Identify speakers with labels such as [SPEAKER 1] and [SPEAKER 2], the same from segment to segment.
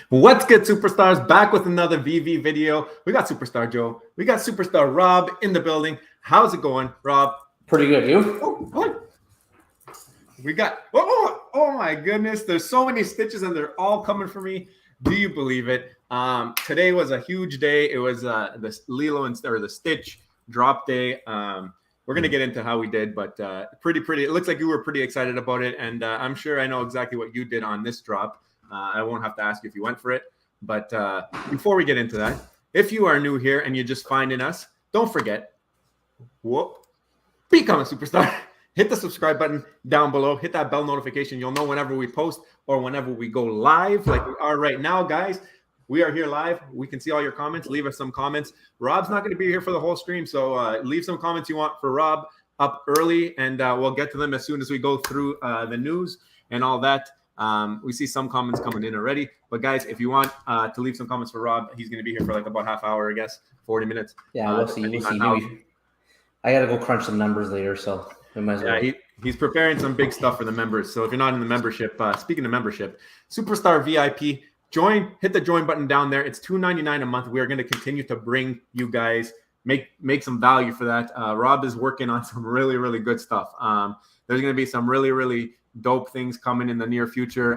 [SPEAKER 1] What's good, superstars? Back with another VeVe video. We got Superstar Joe. We got Superstar Rob in the building. How's it going, Rob?
[SPEAKER 2] Pretty good. You?
[SPEAKER 1] Oh, what? We got, oh my goodness. There's so many stitches and they're all coming for me. Do you believe it? Today was a huge day. It was the Lilo or the Stitch drop day. We're going to get into how we did, but pretty. It looks like you were pretty excited about it. And I'm sure I know exactly what you did on this drop. I won't have to ask you if you went for it. But before we get into that, if you are new here and you're just finding us, don't forget, become a superstar. Hit the subscribe button down below. Hit that bell notification. You'll know whenever we post or whenever we go live like we are right now, guys. We are here live. We can see all your comments. Leave us some comments. Rob's not going to be here for the whole stream, so leave some comments you want for Rob up early, and we'll get to them as soon as we go through the news and all that. We see some comments coming in already, but guys, if you want to leave some comments for Rob, he's going to be here for like about half hour, I guess, 40 minutes.
[SPEAKER 2] Yeah, we'll see. Maybe I got to go crunch some numbers later, so we might as well.
[SPEAKER 1] Yeah, he's preparing some big stuff for the members. So if you're not in the membership, speaking of membership, Superstar VIP, join. Hit the join button down there. It's $2.99 a month. We are going to continue to bring you guys make some value for that. Rob is working on some really good stuff. There's going to be some really dope things coming in the near future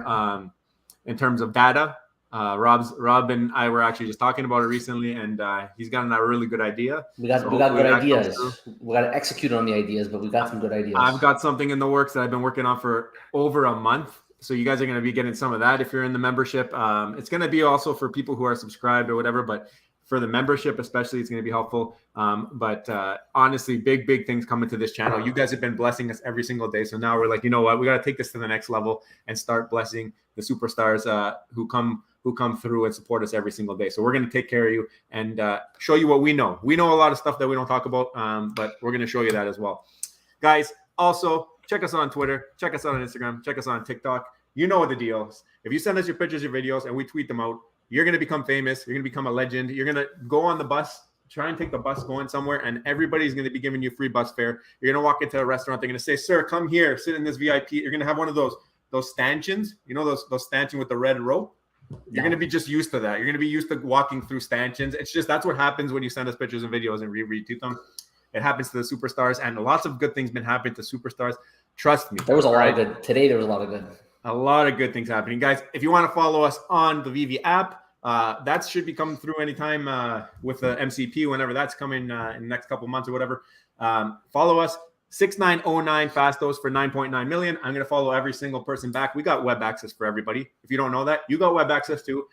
[SPEAKER 1] in terms of data. Rob and I were actually just talking about it recently, and he's gotten a really good idea.
[SPEAKER 2] We got good ideas. We got to execute on the ideas, but we got some good ideas.
[SPEAKER 1] I've got something in the works that I've been working on for over a month. So you guys are going to be getting some of that if you're in the membership. It's going to be also for people who are subscribed or whatever, but for the membership especially, it's going to be helpful. But honestly, big things coming to this channel. You guys have been blessing us every single day. So now we're like, you know what? We got to take this to the next level and start blessing the superstars who come through and support us every single day. So we're going to take care of you and show you what we know. We know a lot of stuff that we don't talk about, but we're going to show you that as well. Guys, also, check us out on Twitter. Check us out on Instagram. Check us out on TikTok. You know what the deal is. If you send us your pictures, your videos, and we tweet them out, you're going to become famous. You're going to become a legend. You're going to go on the bus, try and take the bus going somewhere, and everybody's going to be giving you free bus fare. You're going to walk into a restaurant. They're going to say, sir, come here, sit in this VIP. You're going to have one of those stanchions. You know those stanchions with the red rope? You're going to be just used to that. You're going to be used to walking through stanchions. It's just that's what happens when you send us pictures and videos and retweet them. It happens to the superstars, and lots of good things been happening to superstars. Trust me.
[SPEAKER 2] There was a lot of good. Today there was a lot of good.
[SPEAKER 1] A lot of good things happening. Guys, if you want to follow us on the VeVe app, that should be coming through anytime with the MCP, whenever that's coming in the next couple months or whatever. Follow us, 6909 Fastos for 9.9 million. I'm going to follow every single person back. We got web access for everybody. If you don't know that, you got web access too.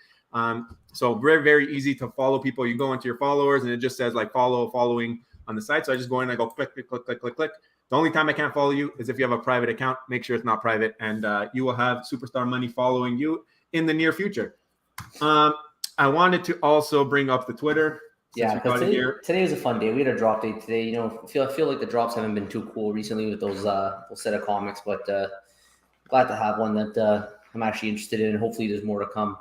[SPEAKER 1] So very easy to follow people. You go into your followers and it just says like following on the site. So I just go in and I go click. The only time I can't follow you is if you have a private account. Make sure it's not private, and you will have superstar money following you in the near future. I wanted to also bring up the Twitter.
[SPEAKER 2] Yeah, because today was a fun day. We had a drop day today. You know, I feel like the drops haven't been too cool recently with those set of comics, but glad to have one that I'm actually interested in, and hopefully there's more to come.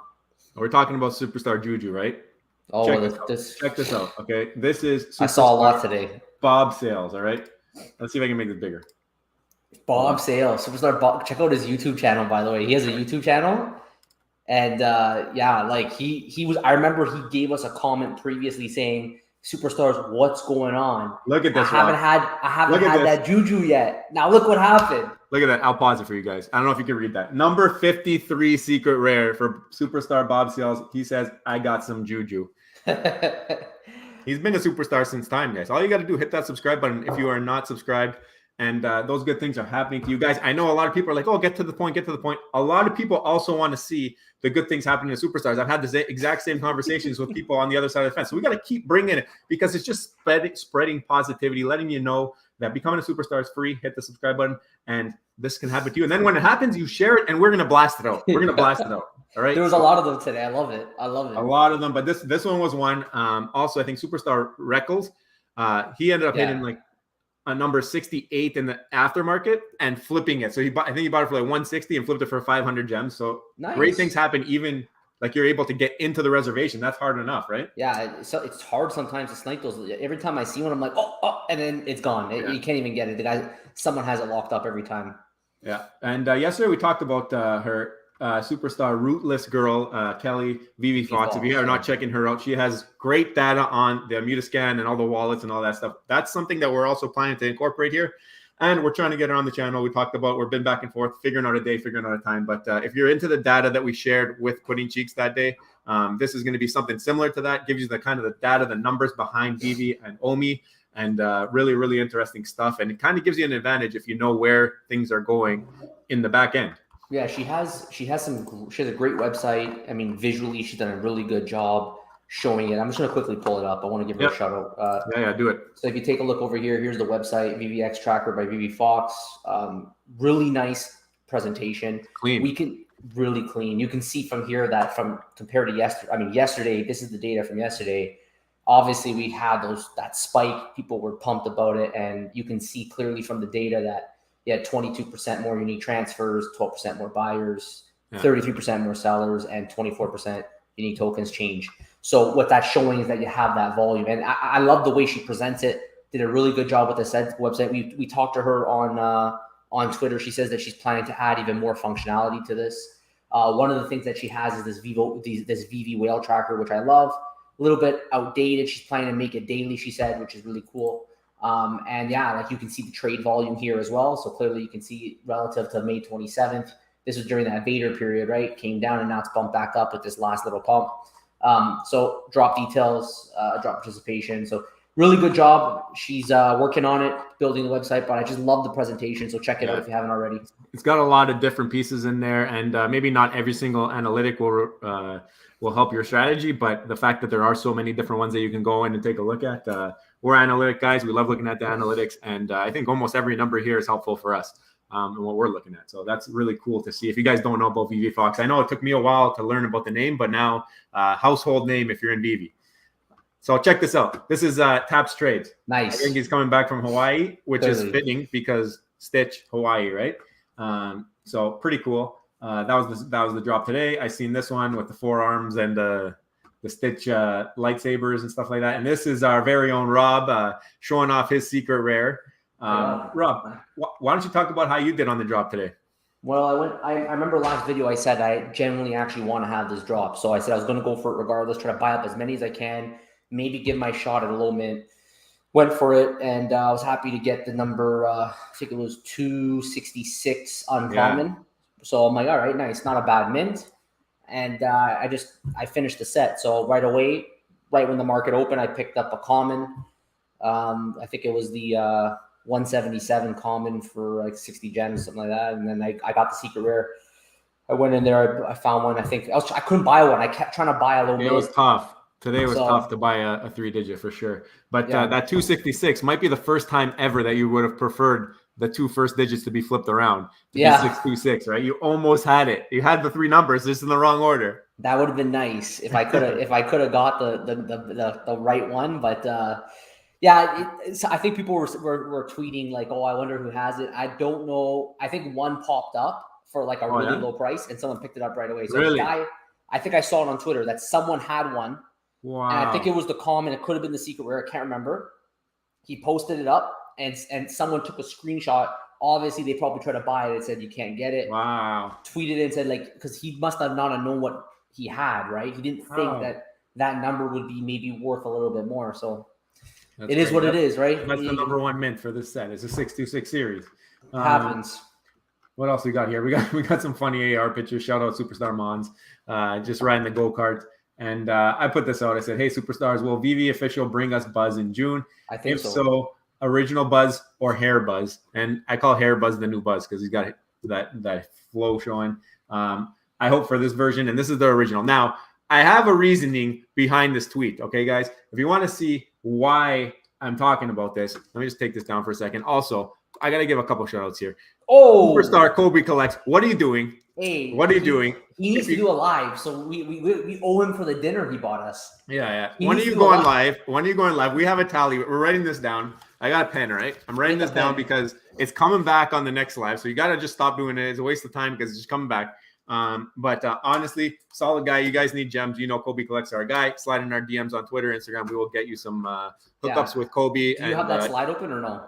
[SPEAKER 1] We're talking about Superstar Juju, right?
[SPEAKER 2] Oh,
[SPEAKER 1] check this out. Okay, this is
[SPEAKER 2] I saw a lot today.
[SPEAKER 1] Bob Sales. All right, let's see if I can make this bigger.
[SPEAKER 2] Bob Sales, Superstar Bob. Check out his YouTube channel, by the way. He has a YouTube channel. And yeah, like he was. I remember he gave us a comment previously saying, "Superstars, what's going on?
[SPEAKER 1] Look at this.
[SPEAKER 2] I haven't had that juju yet. Now look what happened.
[SPEAKER 1] Look at that. I'll pause it for you guys. I don't know if you can read that. Number 53 secret rare for Superstar Bob Sales. He says, "I got some juju." He's been a superstar since time, guys. All you got to do, hit that subscribe button if you are not subscribed. And those good things are happening to you guys. I know a lot of people are like, oh, get to the point. A lot of people also want to see the good things happening to superstars. I've had the exact same conversations with people on the other side of the fence. So we got to keep bringing it because it's just spreading positivity, letting you know that becoming a superstar is free. Hit the subscribe button, and this can happen to you. And then when it happens, you share it, and we're going to blast it out. We're going to blast it out. All right.
[SPEAKER 2] There was a lot of them today. I love it.
[SPEAKER 1] A lot of them. But this one was one. Also, I think Superstar Reckles, he ended up hitting like a number 68 in the aftermarket and flipping it. So I think he bought it for like 160 and flipped it for 500 gems. So nice. Great things happen, even like you're able to get into the reservation. That's hard enough, right?
[SPEAKER 2] Yeah. So it's hard sometimes to snipe those. Every time I see one, I'm like, oh, and then it's gone. You can't even get it. Someone has it locked up every time.
[SPEAKER 1] Yeah. And yesterday we talked about her superstar rootless girl, Kelly VeVe Fox. If you are not checking her out, she has great data on the Mutascan and all the wallets and all that stuff. That's something that we're also planning to incorporate here. And we're trying to get her on the channel. We talked about, we've been back and forth, figuring out a day, figuring out a time. But if you're into the data that we shared with Pudding Cheeks that day, this is going to be something similar to that. Gives you the kind of the data, the numbers behind VeVe and Omi, and really, really interesting stuff. And it kind of gives you an advantage if you know where things are going in the back end.
[SPEAKER 2] Yeah, she has a great website. I mean, visually, she's done a really good job showing it. I'm just going to quickly pull it up. I want to give her a shout out.
[SPEAKER 1] Yeah, do it.
[SPEAKER 2] So if you take a look over here, here's the website, VVX Tracker by VeVe Fox. Really nice presentation.
[SPEAKER 1] Clean.
[SPEAKER 2] We can really clean. You can see from here that from compared to yesterday, this is the data from yesterday. Obviously, we had that spike. People were pumped about it, and you can see clearly from the data that you had 22% more unique transfers, 12% more buyers, 33% more sellers, and 24% unique tokens change. So what that's showing is that you have that volume. And I love the way she presents it. Did a really good job with this website. We talked to her on Twitter. She says that she's planning to add even more functionality to this. One of the things that she has is this VeVe whale tracker, which I love. A little bit outdated. She's planning to make it daily, she said, which is really cool. And yeah, like you can see the trade volume here as well. So clearly you can see relative to May 27th, this was during that Vader period, right? Came down and now it's bumped back up with this last little pump. So drop details, drop participation. So really good job. She's working on it, building the website, but I just love the presentation. So check it out if you haven't already.
[SPEAKER 1] It's got a lot of different pieces in there, and maybe not every single analytic will help your strategy, but the fact that there are so many different ones that you can go in and take a look at. We're analytic guys. We love looking at the analytics, and I think almost every number here is helpful for us and what we're looking at. So that's really cool to see. If you guys don't know about VeVe Fox, I know it took me a while to learn about the name, but now household name if you're in VeVe. So check this out. This is Taps Trades.
[SPEAKER 2] Nice.
[SPEAKER 1] I think he's coming back from Hawaii, which is fitting because Stitch, Hawaii, right? So pretty cool. That was the drop today. I seen this one with the forearms and the Stitch lightsabers and stuff like that. And this is our very own Rob showing off his secret rare. Rob, why don't you talk about how you did on the drop today?
[SPEAKER 2] Well, I remember last video I said I genuinely actually want to have this drop. So I said I was going to go for it regardless, try to buy up as many as I can, maybe give my shot at a low mint. Went for it, and I was happy to get the number, I think it was 266 uncommon. Yeah. So I'm like, all right, nice, not a bad mint. And I finished the set. So right away, right when the market opened, I picked up a common. I think it was the 177 common for like 60 gems, something like that. And then I got the secret rare. I went in there, I found one. I think I couldn't buy one. I kept trying to buy a low mint.
[SPEAKER 1] It was tough. Today was tough to buy a 3-digit for sure. But that 266 might be the first time ever that you would have preferred the two first digits to be flipped around to be 626, right? You almost had it. You had the three numbers just in the wrong order.
[SPEAKER 2] That would have been nice if I could have got the right one. But I think people were tweeting like, "Oh, I wonder who has it." I don't know. I think one popped up for like a really low price, and someone picked it up right away. So
[SPEAKER 1] really?
[SPEAKER 2] The guy, I think I saw it on Twitter that someone had one.
[SPEAKER 1] Wow.
[SPEAKER 2] And I think it was the common. It could have been the secret rare. I can't remember. He posted it up, and someone took a screenshot. Obviously, they probably tried to buy it and said you can't get it.
[SPEAKER 1] Wow.
[SPEAKER 2] Tweeted it and said like, because he must have not known what he had, right? He didn't think that number would be maybe worth a little bit more. So that's it is what it is, right?
[SPEAKER 1] That's the number one mint for this set. It's a 626 series.
[SPEAKER 2] Happens.
[SPEAKER 1] What else we got here? We got some funny AR pictures. Shout out Superstar Mons. Just riding the go-kart. And I put this out. I said, hey, Superstars, will VeVe official bring us Buzz in June?
[SPEAKER 2] I think so.
[SPEAKER 1] If so, original Buzz or hair Buzz. And I call hair Buzz the new Buzz because he's got that flow showing. I hope for this version. And this is the original. Now, I have a reasoning behind this tweet. Okay, guys? If you want to see why I'm talking about this, let me just take this down for a second. Also, I got to give a couple shout outs here.
[SPEAKER 2] Oh,
[SPEAKER 1] Superstar Kobe Collects. What are you doing?
[SPEAKER 2] Hey,
[SPEAKER 1] what are you doing?
[SPEAKER 2] He needs to do a live, so we owe him for the dinner he bought us.
[SPEAKER 1] Yeah. When are you going live? When are you going live? We have a tally. We're writing this down. I got a pen, right? I'm writing this down because it's coming back on the next live. So you got to just stop doing it. It's a waste of time because it's just coming back. But honestly, solid guy. You guys need gems. You know, Kobe Collects our guy. Slide in our DMs on Twitter, Instagram. We will get you some hookups with Kobe.
[SPEAKER 2] Do you have that slide open or no?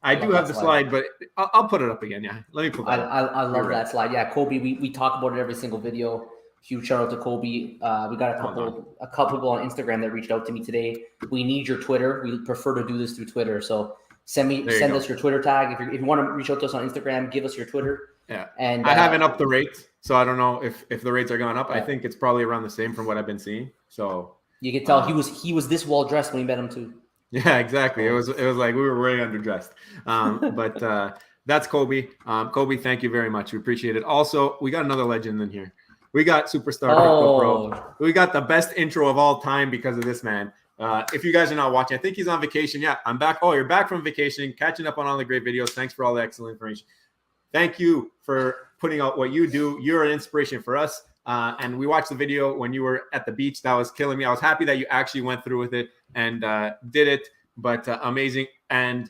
[SPEAKER 1] I do have the slide, but I'll put it up again. Yeah, let me put that.
[SPEAKER 2] I love that slide. Yeah, Kobe. We talk about it every single video. Huge shout out to Kobe. We got a couple people on Instagram that reached out to me today. We need your Twitter. We prefer to do this through Twitter. So send us your Twitter tag. If you want to reach out to us on Instagram, give us your Twitter.
[SPEAKER 1] Yeah. And I haven't upped the rates, so I don't know if the rates are going up. Yeah. I think it's probably around the same from what I've been seeing. So
[SPEAKER 2] you can tell he was this well dressed when we met him too.
[SPEAKER 1] Yeah, exactly. It was like we were way underdressed. But that's Kobe. Kobe, thank you very much. We appreciate it. Also, we got another legend in here. We got Superstar Crypto Pro. We got the best intro of all time because of this man. If you guys are not watching, I think he's on vacation. Yeah, I'm back. Oh, you're back from vacation, catching up on all the great videos. Thanks for all the excellent information. Thank you for putting out what you do. You're an inspiration for us. And we watched the video when you were at the beach. That was killing me. I was happy that you actually went through with it and did it. But amazing. And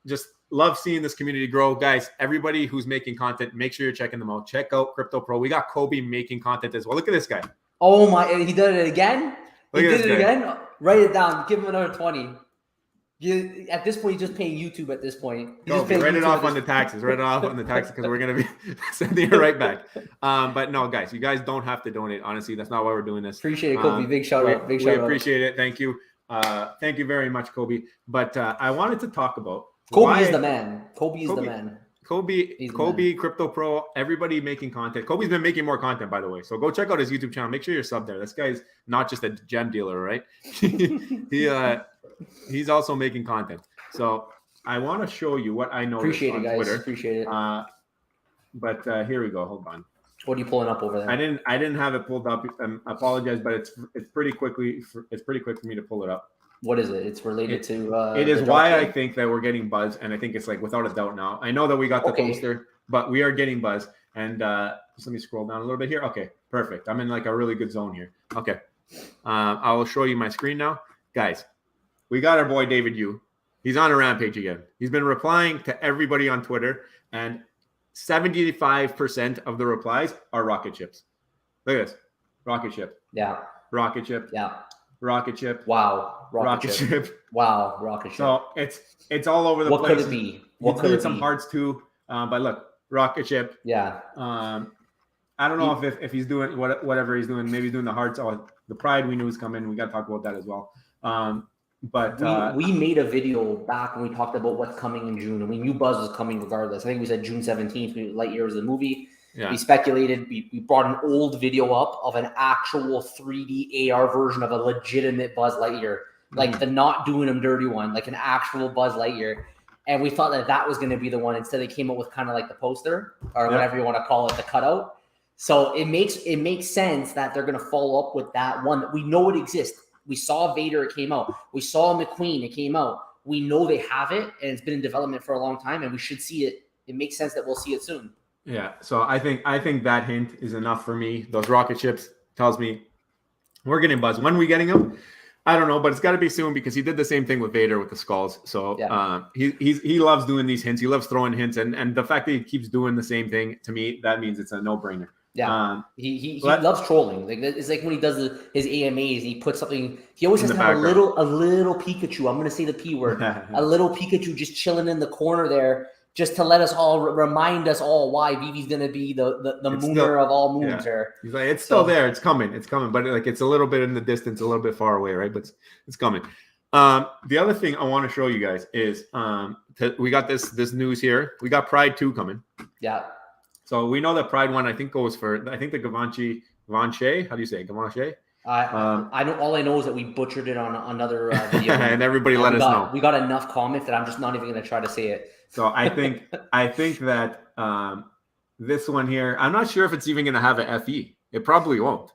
[SPEAKER 1] just love seeing this community grow. Guys, everybody who's making content, make sure you're checking them out. Check out Crypto Pro. We got Kobe making content as well. Look at this guy.
[SPEAKER 2] Oh, my. He did it again? He did it again? Write it down. Give him another 20. At this point, you're just paying YouTube at this point.
[SPEAKER 1] Write it off on the taxes. Write it off on the taxes because we're going to be sending it right back. But no, guys, you guys don't have to donate. Honestly, that's not why we're doing this.
[SPEAKER 2] Appreciate it, Kobe. Big shout out.
[SPEAKER 1] We appreciate it. Thank you. Thank you very much, Kobe. But I wanted to talk about
[SPEAKER 2] Kobe is the man. Kobe is the man.
[SPEAKER 1] Kobe, Crypto Pro, everybody making content. Kobe's been making more content, by the way. So go check out his YouTube channel. Make sure you're subbed there. This guy's not just a gem dealer, right? He's also making content. So I want to show you what I noticed
[SPEAKER 2] Appreciate
[SPEAKER 1] on
[SPEAKER 2] it, guys.
[SPEAKER 1] Twitter.
[SPEAKER 2] Appreciate it.
[SPEAKER 1] But here we go. Hold on.
[SPEAKER 2] What are you pulling up over there?
[SPEAKER 1] I didn't have it pulled up. I apologize, but it's pretty quick for me to pull it up.
[SPEAKER 2] What is it? It's related to.
[SPEAKER 1] It is why I think that we're getting Buzz, and I think it's like without a doubt now. I know that we got the poster, but we are getting Buzz. And just let me scroll down a little bit here. Okay, perfect. I'm in like a really good zone here. Okay, I will show you my screen now, guys. We got our boy David Yu. He's on a rampage again. He's been replying to everybody on Twitter, and 75% of the replies are rocket ships. Look at this, rocket ship.
[SPEAKER 2] Yeah.
[SPEAKER 1] Rocket ship.
[SPEAKER 2] Yeah.
[SPEAKER 1] Rocket ship.
[SPEAKER 2] Wow.
[SPEAKER 1] Rocket ship.
[SPEAKER 2] Wow. Rocket ship.
[SPEAKER 1] So it's all over the place.
[SPEAKER 2] What could it be?
[SPEAKER 1] What could it be? Some hearts too. But look, rocket ship.
[SPEAKER 2] Yeah.
[SPEAKER 1] I don't know if he's doing whatever he's doing. Maybe he's doing the hearts. Oh, the Pride we knew was coming. We got to talk about that as well. But
[SPEAKER 2] we made a video back when we talked about what's coming in June, and we knew Buzz was coming regardless. I think we said June 17th. Lightyear was the movie. Yeah. We speculated. We brought an old video up of an actual 3D AR version of a legitimate Buzz Lightyear, like the not doing them dirty one, like an actual Buzz Lightyear. And we thought that was going to be the one. Instead, they came up with kind of like the poster or whatever you want to call it, the cutout. So it makes sense that they're going to follow up with that one that we know it exists. We saw Vader, it came out. We saw McQueen, it came out. We know they have it, and it's been in development for a long time, and we should see it. It makes sense that we'll see it soon.
[SPEAKER 1] Yeah, so I think that hint is enough for me. Those rocket ships tells me we're getting Buzz. When are we getting them? I don't know, but it's got to be soon because he did the same thing with Vader with the skulls. So he loves doing these hints. He loves throwing hints, and the fact that he keeps doing the same thing, to me, that means it's a no-brainer.
[SPEAKER 2] Yeah, he loves trolling. Like it's like when he does his AMAs, he puts something. He always has to have a little Pikachu. I'm going to say the P word. A little Pikachu just chilling in the corner there, just to let us all remind us all why VeVe's going to be the mooner of all moons. Yeah.
[SPEAKER 1] He's like, it's still there. It's coming. But like it's a little bit in the distance, a little bit far away, right? But it's coming. The other thing I want to show you guys is we got this news here. We got Pride 2 coming.
[SPEAKER 2] Yeah.
[SPEAKER 1] So we know that Pride 1, I think, goes for, I think the Givenchy, how do you say it? Givenchy?
[SPEAKER 2] I know, all I know is that we butchered it on another video.
[SPEAKER 1] And everybody let us know.
[SPEAKER 2] We got enough comments that I'm just not even going to try to say it.
[SPEAKER 1] So I think that this one here, I'm not sure if it's even going to have an FE. It probably won't.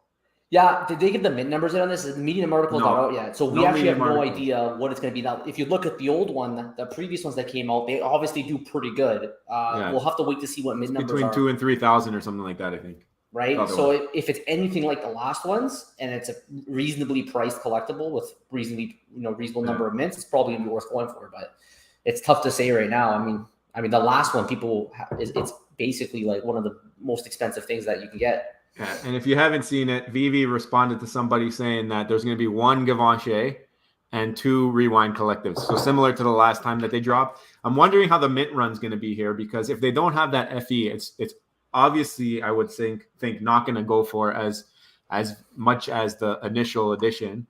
[SPEAKER 2] Yeah, did they give the mint numbers in on this? The medium article is not out yet. So we actually have no idea what it's going to be. Now, if you look at the old one, the previous ones that came out, they obviously do pretty good. We'll have to wait to see what mint numbers
[SPEAKER 1] between 2,000 and 3,000 or something like that, I think.
[SPEAKER 2] Right? So if it's anything like the last ones and it's a reasonably priced collectible with reasonable number of mints, it's probably going to be worth going for. But it's tough to say right now. I mean, the last one, it's basically like one of the most expensive things that you can get.
[SPEAKER 1] Yeah, and if you haven't seen it, VeVe responded to somebody saying that there's going to be one Givenchy and 2 rewind collectives. So similar to the last time that they dropped. I'm wondering how the mint run's going to be here, because if they don't have that FE, it's obviously, I would think not going to go for as much as the initial edition,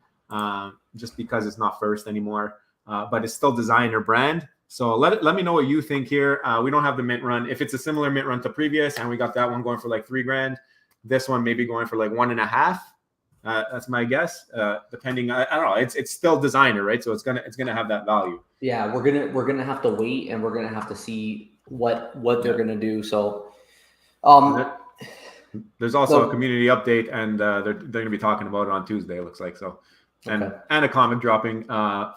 [SPEAKER 1] just because it's not first anymore. But it's still designer brand. So let me know what you think here. We don't have the mint run. If it's a similar mint run to previous, and we got that one going for like $3,000, this one maybe going for like 1.5. That's my guess. Depending, I don't know. It's still designer, right? So it's gonna have that value.
[SPEAKER 2] Yeah, we're gonna have to wait, and we're gonna have to see what they're gonna do. So,
[SPEAKER 1] there's also a community update, and they're gonna be talking about it on Tuesday. It looks like so. And a comic dropping,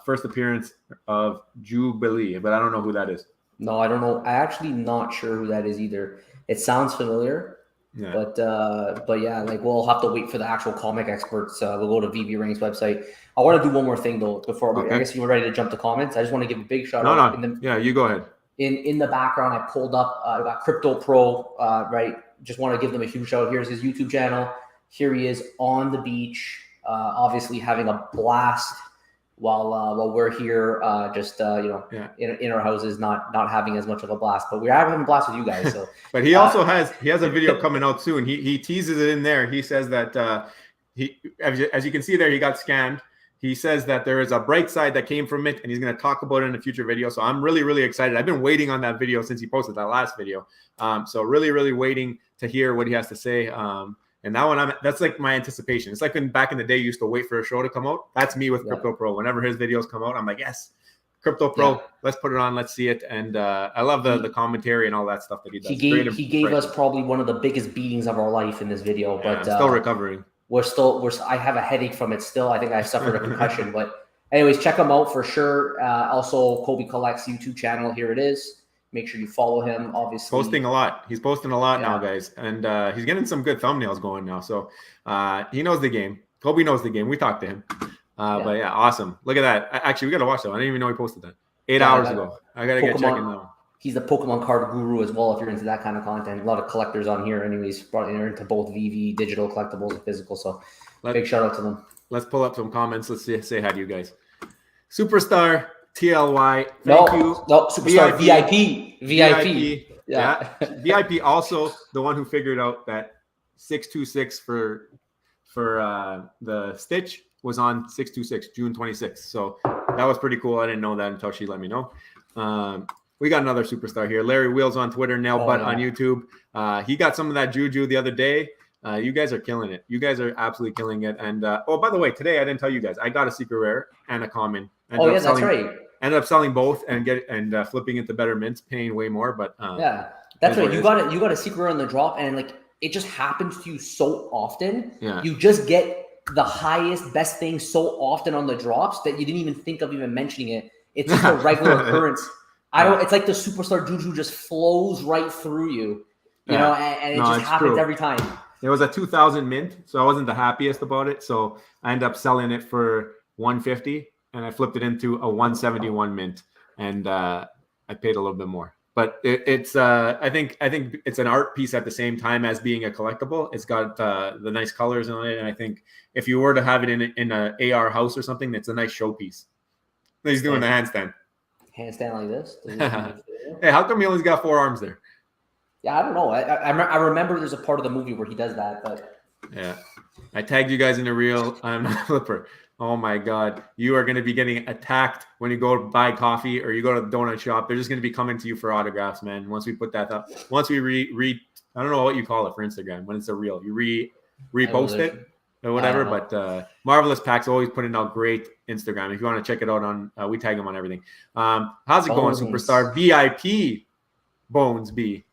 [SPEAKER 1] first appearance of Jubilee, but I don't know who that is.
[SPEAKER 2] No, I don't know. I actually not sure who that is either. It sounds familiar, but yeah, like we'll have to wait for the actual comic experts. We'll go to VeVe Rank's website. I want to do one more thing though before I guess you were ready to jump to comments. I just want to give a big shout out.
[SPEAKER 1] You go ahead.
[SPEAKER 2] In the background, I pulled up. I got Crypto Pro. Right, just want to give them a huge shout out. Here's his YouTube channel. Here he is on the beach. Obviously having a blast while we're here, in our houses, not having as much of a blast, but we're having a blast with you guys. So,
[SPEAKER 1] but he also has a video coming out soon. He teases it in there. He says that as you can see there, he got scammed. He says that there is a bright side that came from it, and he's going to talk about it in a future video. So I'm really, really excited. I've been waiting on that video since he posted that last video. So really, really waiting to hear what he has to say. And that one, that's like my anticipation. It's like when back in the day, you used to wait for a show to come out. That's me with Crypto Pro. Whenever his videos come out, I'm like, yes, Crypto Pro, let's put it on, let's see it. And I love the commentary and all that stuff that he does.
[SPEAKER 2] He gave us probably one of the biggest beatings of our life in this video, but
[SPEAKER 1] still recovering.
[SPEAKER 2] I have a headache from it still. I think I suffered a concussion, but anyways, check him out for sure. Also, Kobe Collects YouTube channel. Here it is. Make sure you follow him, obviously.
[SPEAKER 1] Posting a lot. He's posting a lot now, guys. And he's getting some good thumbnails going now. So he knows the game. Toby knows the game. We talked to him. But yeah, awesome. Look at that. Actually, we got to watch that one. I didn't even know he posted that 8 hours ago. I got to get checking that one.
[SPEAKER 2] He's the Pokemon card guru as well, if you're into that kind of content. A lot of collectors on here anyways. They're into both VeVe, digital collectibles, and physical. So big shout out to them.
[SPEAKER 1] Let's pull up some comments. Let's say hi to you guys. Superstar TLY. Thank you.
[SPEAKER 2] No, Superstar VIP.
[SPEAKER 1] Yeah. VIP also the one who figured out that 626 for the Stitch was on 626, June 26th. So that was pretty cool. I didn't know that until she let me know. We got another superstar here. Larry Wheels on Twitter, Nail Butt on YouTube. He got some of that juju the other day. You guys are killing it. You guys are absolutely killing it. And by the way, today I didn't tell you guys. I got a secret rare and a common.
[SPEAKER 2] That's right.
[SPEAKER 1] Ended up selling both and flipping into better mints, paying way more. But
[SPEAKER 2] that's right. You got a secret rare on the drop, and like it just happens to you so often.
[SPEAKER 1] Yeah.
[SPEAKER 2] You just get the highest, best thing so often on the drops that you didn't even think of even mentioning it. It's just a regular occurrence. It's like the superstar juju just flows right through you, you know, and it just happens every time.
[SPEAKER 1] It was a 2000 mint, so I wasn't the happiest about it. So I ended up selling it for 150, and I flipped it into a 171 mint, and I paid a little bit more. But it's I think it's an art piece at the same time as being a collectible. It's got the nice colors on it, and I think if you were to have it in an AR house or something, it's a nice showpiece. He's doing the handstand.
[SPEAKER 2] Handstand like this?
[SPEAKER 1] Hey, how come he only got 4 arms there?
[SPEAKER 2] Yeah, I don't know. I remember there's a part of the movie where he does that, but
[SPEAKER 1] yeah, I tagged you guys in the reel. I'm not a flipper. Oh my God, you are going to be getting attacked when you go buy coffee or you go to the donut shop. They're just going to be coming to you for autographs, man. Once we put that up, once we I don't know what you call it for Instagram when it's a reel. You repost it or whatever. But Marvelous Pack's always putting out great Instagram. If you want to check it out on, we tag them on everything. How's it going, Superstar VIP Bones B?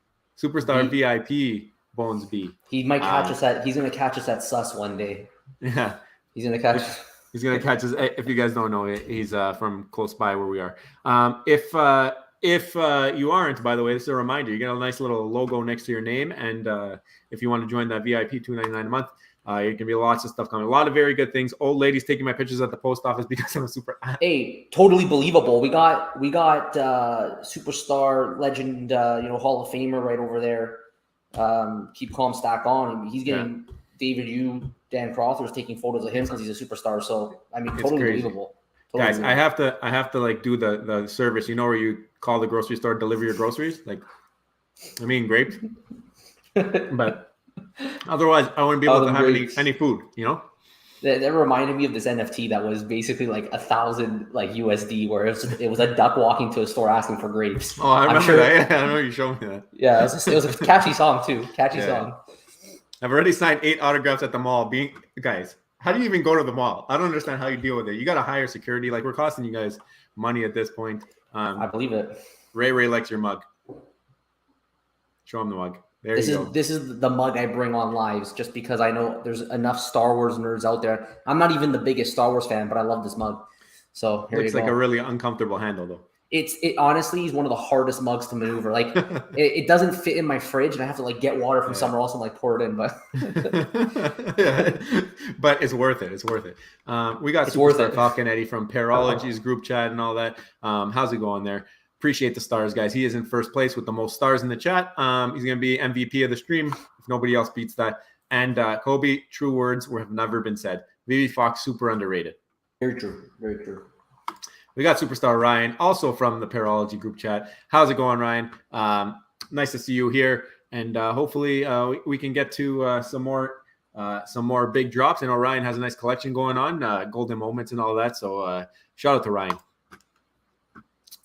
[SPEAKER 1] Superstar VIP Bones B.
[SPEAKER 2] He might catch us at. He's gonna catch us at Sus one day.
[SPEAKER 1] Yeah,
[SPEAKER 2] he's gonna catch.
[SPEAKER 1] He's gonna catch us. If you guys don't know, he's from close by where we are. If you aren't, by the way, this is a reminder. You get a nice little logo next to your name, and if you want to join that VIP, $2.99 a month. It can be lots of stuff coming. A lot of very good things. Old ladies taking my pictures at the post office because I'm a super.
[SPEAKER 2] Hey, totally believable. We got superstar legend, Hall of Famer right over there. Keep calm, stack on. He's getting David Dan Crowther's taking photos of him because he's a superstar. So I mean, totally believable.
[SPEAKER 1] Guys, I have to like do the service, where you call the grocery store, deliver your groceries. Like, I mean, grapes. But otherwise, I wouldn't be able to have any food,
[SPEAKER 2] That reminded me of this NFT that was basically like 1,000 like USD, where it was a duck walking to a store asking for grapes.
[SPEAKER 1] Oh, I remember that. Yeah, I know you showed me that.
[SPEAKER 2] Yeah, it was a catchy song too. Catchy song.
[SPEAKER 1] I've already signed 8 autographs at the mall. Guys, how do you even go to the mall? I don't understand how you deal with it. You got to hire security. Like, we're costing you guys money at this point.
[SPEAKER 2] I believe it.
[SPEAKER 1] Ray likes your mug. Show him the mug. This
[SPEAKER 2] is the mug I bring on lives, just because I know there's enough Star Wars nerds out there. I'm not even the biggest Star Wars fan, but I love this mug. So here
[SPEAKER 1] looks like a really uncomfortable handle, though.
[SPEAKER 2] It honestly is one of the hardest mugs to maneuver. Like it doesn't fit in my fridge, and I have to like get water from somewhere else and like pour it in. But
[SPEAKER 1] but it's worth it. It's worth it. We got Superstar Falcon Eddie from Parology's group chat and all that. How's it going there? Appreciate the stars, guys. He is in first place with the most stars in the chat. He's going to be MVP of the stream if nobody else beats that. And Kobe, true words have never been said. VeVe Fox, super underrated.
[SPEAKER 2] Very true. Very true.
[SPEAKER 1] We got Superstar Ryan, also from the Parology group chat. How's it going, Ryan? Nice to see you here. And hopefully we can get to some more big drops. I know Ryan has a nice collection going on, golden moments and all that. So shout out to Ryan.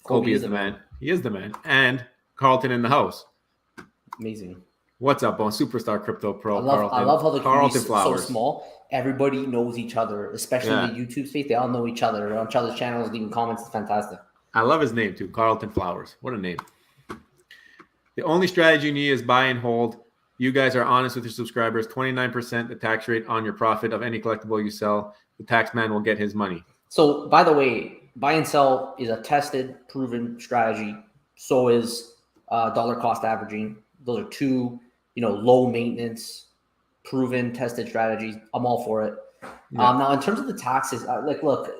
[SPEAKER 1] Kobe is the man. He is the man. And Carlton in the house.
[SPEAKER 2] Amazing.
[SPEAKER 1] What's up, on Superstar Crypto Pro?
[SPEAKER 2] I love how the community is so small. Everybody knows each other, especially in the YouTube space. They all know each other. On each other's channels, leaving comments. It's fantastic.
[SPEAKER 1] I love his name, too. Carlton Flowers. What a name. The only strategy you need is buy and hold. You guys are honest with your subscribers. 29% the tax rate on your profit of any collectible you sell. The tax man will get his money.
[SPEAKER 2] So, by the way, buy and sell is a tested, proven strategy. So is dollar cost averaging. Those are two, low maintenance, proven, tested strategies. I'm all for it. Yeah. Now, in terms of the taxes, look,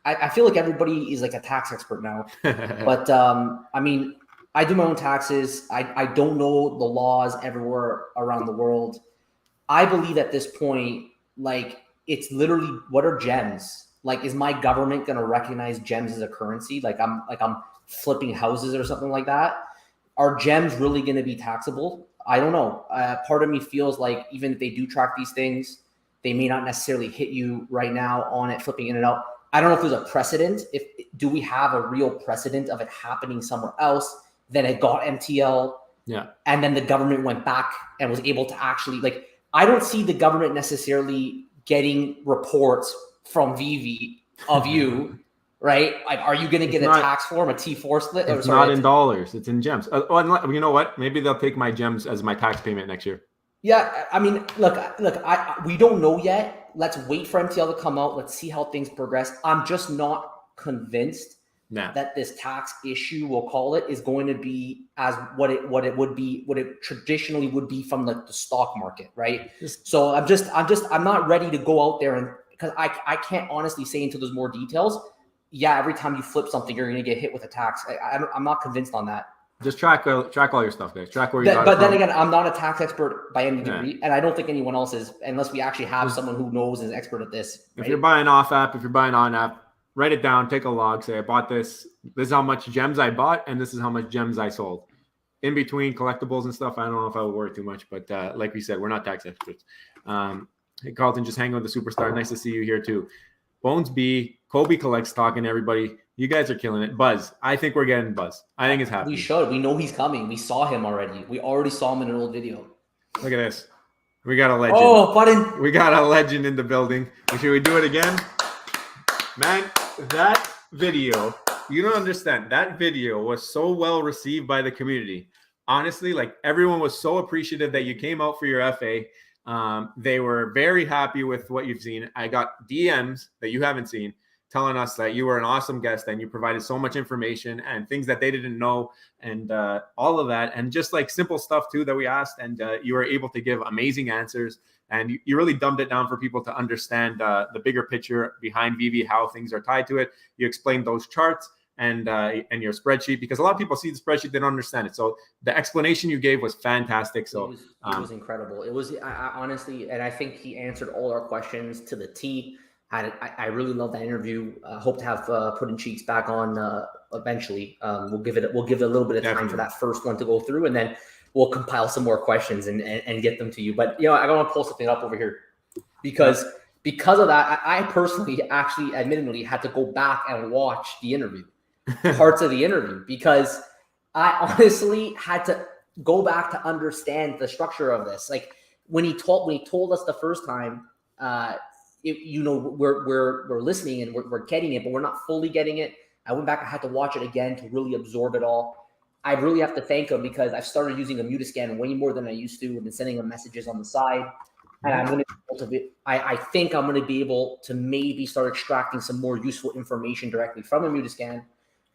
[SPEAKER 2] I feel like everybody is like a tax expert now. But I mean, I do my own taxes. I don't know the laws everywhere around the world. I believe at this point, like, it's literally, what are gems? Like, is my government going to recognize gems as a currency? Like I'm flipping houses or something like that. Are gems really going to be taxable? I don't know. Part of me feels like even if they do track these things, they may not necessarily hit you right now on it, flipping in and out. I don't know if there's a precedent. Do we have a real precedent of it happening somewhere else? Then it got MTL. Yeah. And then the government went back and was able to actually, like, I don't see the government necessarily getting reports from VeVe of you, right? Like, are you going to get a tax form, a T4 split?
[SPEAKER 1] It's not in dollars. It's in gems. You know what? Maybe they'll take my gems as my tax payment next year.
[SPEAKER 2] Yeah, I mean, look. We don't know yet. Let's wait for MTL to come out. Let's see how things progress. I'm just not convinced that this tax issue, we'll call it, is going to be as what it traditionally would be from the stock market, right? So I'm not ready to go out there and, because I can't honestly say until there's more details. Yeah, every time you flip something, you're going to get hit with a tax. I'm not convinced on that.
[SPEAKER 1] Just track all your stuff, guys. Track where you got it
[SPEAKER 2] But then again, I'm not a tax expert by any degree, and I don't think anyone else is, unless we actually have someone who knows and is expert at this. Right?
[SPEAKER 1] If you're buying off app, if you're buying on app, write it down, take a log, say I bought this. This is how much gems I bought, and this is how much gems I sold. In between collectibles and stuff, I don't know if I would worry too much, but like we said, we're not tax experts. Hey, Carlton, just hanging with the Superstar. Nice to see you here too. Bones B, Kobe collects talking to everybody. You guys are killing it. Buzz, I think we're getting Buzz. I think it's happening.
[SPEAKER 2] We should. We know he's coming. We saw him already. We already saw him in an old video.
[SPEAKER 1] Look at this. We got a legend.
[SPEAKER 2] Oh, button.
[SPEAKER 1] We got a legend in the building. Should we do it again? Man, that video, you don't understand. That video was so well received by the community. Honestly, like, everyone was so appreciative that you came out for your FA. They were very happy with what you've seen. I got DMs that you haven't seen telling us that you were an awesome guest and you provided so much information and things that they didn't know, and all of that, and just like simple stuff too that we asked, and you were able to give amazing answers, and you really dumbed it down for people to understand the bigger picture behind VeVe, how things are tied to it. You explained those charts and your spreadsheet, because a lot of people see the spreadsheet, they don't understand it. So the explanation you gave was fantastic. So
[SPEAKER 2] it was incredible. It was, I honestly, and I think he answered all our questions to the T. I really love that interview. Hope to have Puddin' Cheeks back on eventually. We'll give it a little bit of time for that first one to go through, and then we'll compile some more questions and get them to you. But I want to pull something up over here because of that, I personally actually admittedly had to go back and watch the interview, parts of the interview, because I honestly had to go back to understand the structure of this. Like when he told us the first time, we're listening and we're getting it, but we're not fully getting it. I went back, I had to watch it again to really absorb it all. I really have to thank him because I've started using a Mutascan way more than I used to. I've been sending him messages on the side. And I'm going to I think I'm going to be able to maybe start extracting some more useful information directly from a Mutascan.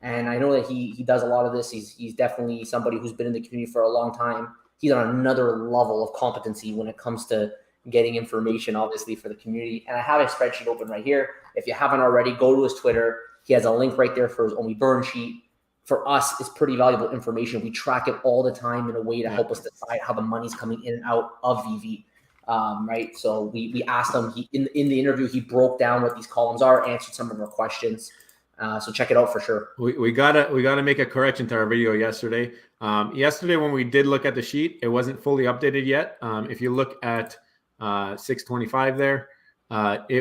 [SPEAKER 2] And I know that he does a lot of this. He's definitely somebody who's been in the community for a long time. He's on another level of competency when it comes to getting information, obviously, for the community. And I have a spreadsheet open right here. If you haven't already, go to his Twitter. He has a link right there for his only burn sheet. For us, it's pretty valuable information. We track it all the time in a way to help us decide how the money's coming in and out of VeVe. Right. So we asked him, in the interview, he broke down what these columns are, answered some of our questions. So check it out for sure. We
[SPEAKER 1] gotta make a correction to our video yesterday. Yesterday when we did look at the sheet, it wasn't fully updated yet. If you look at 625 there,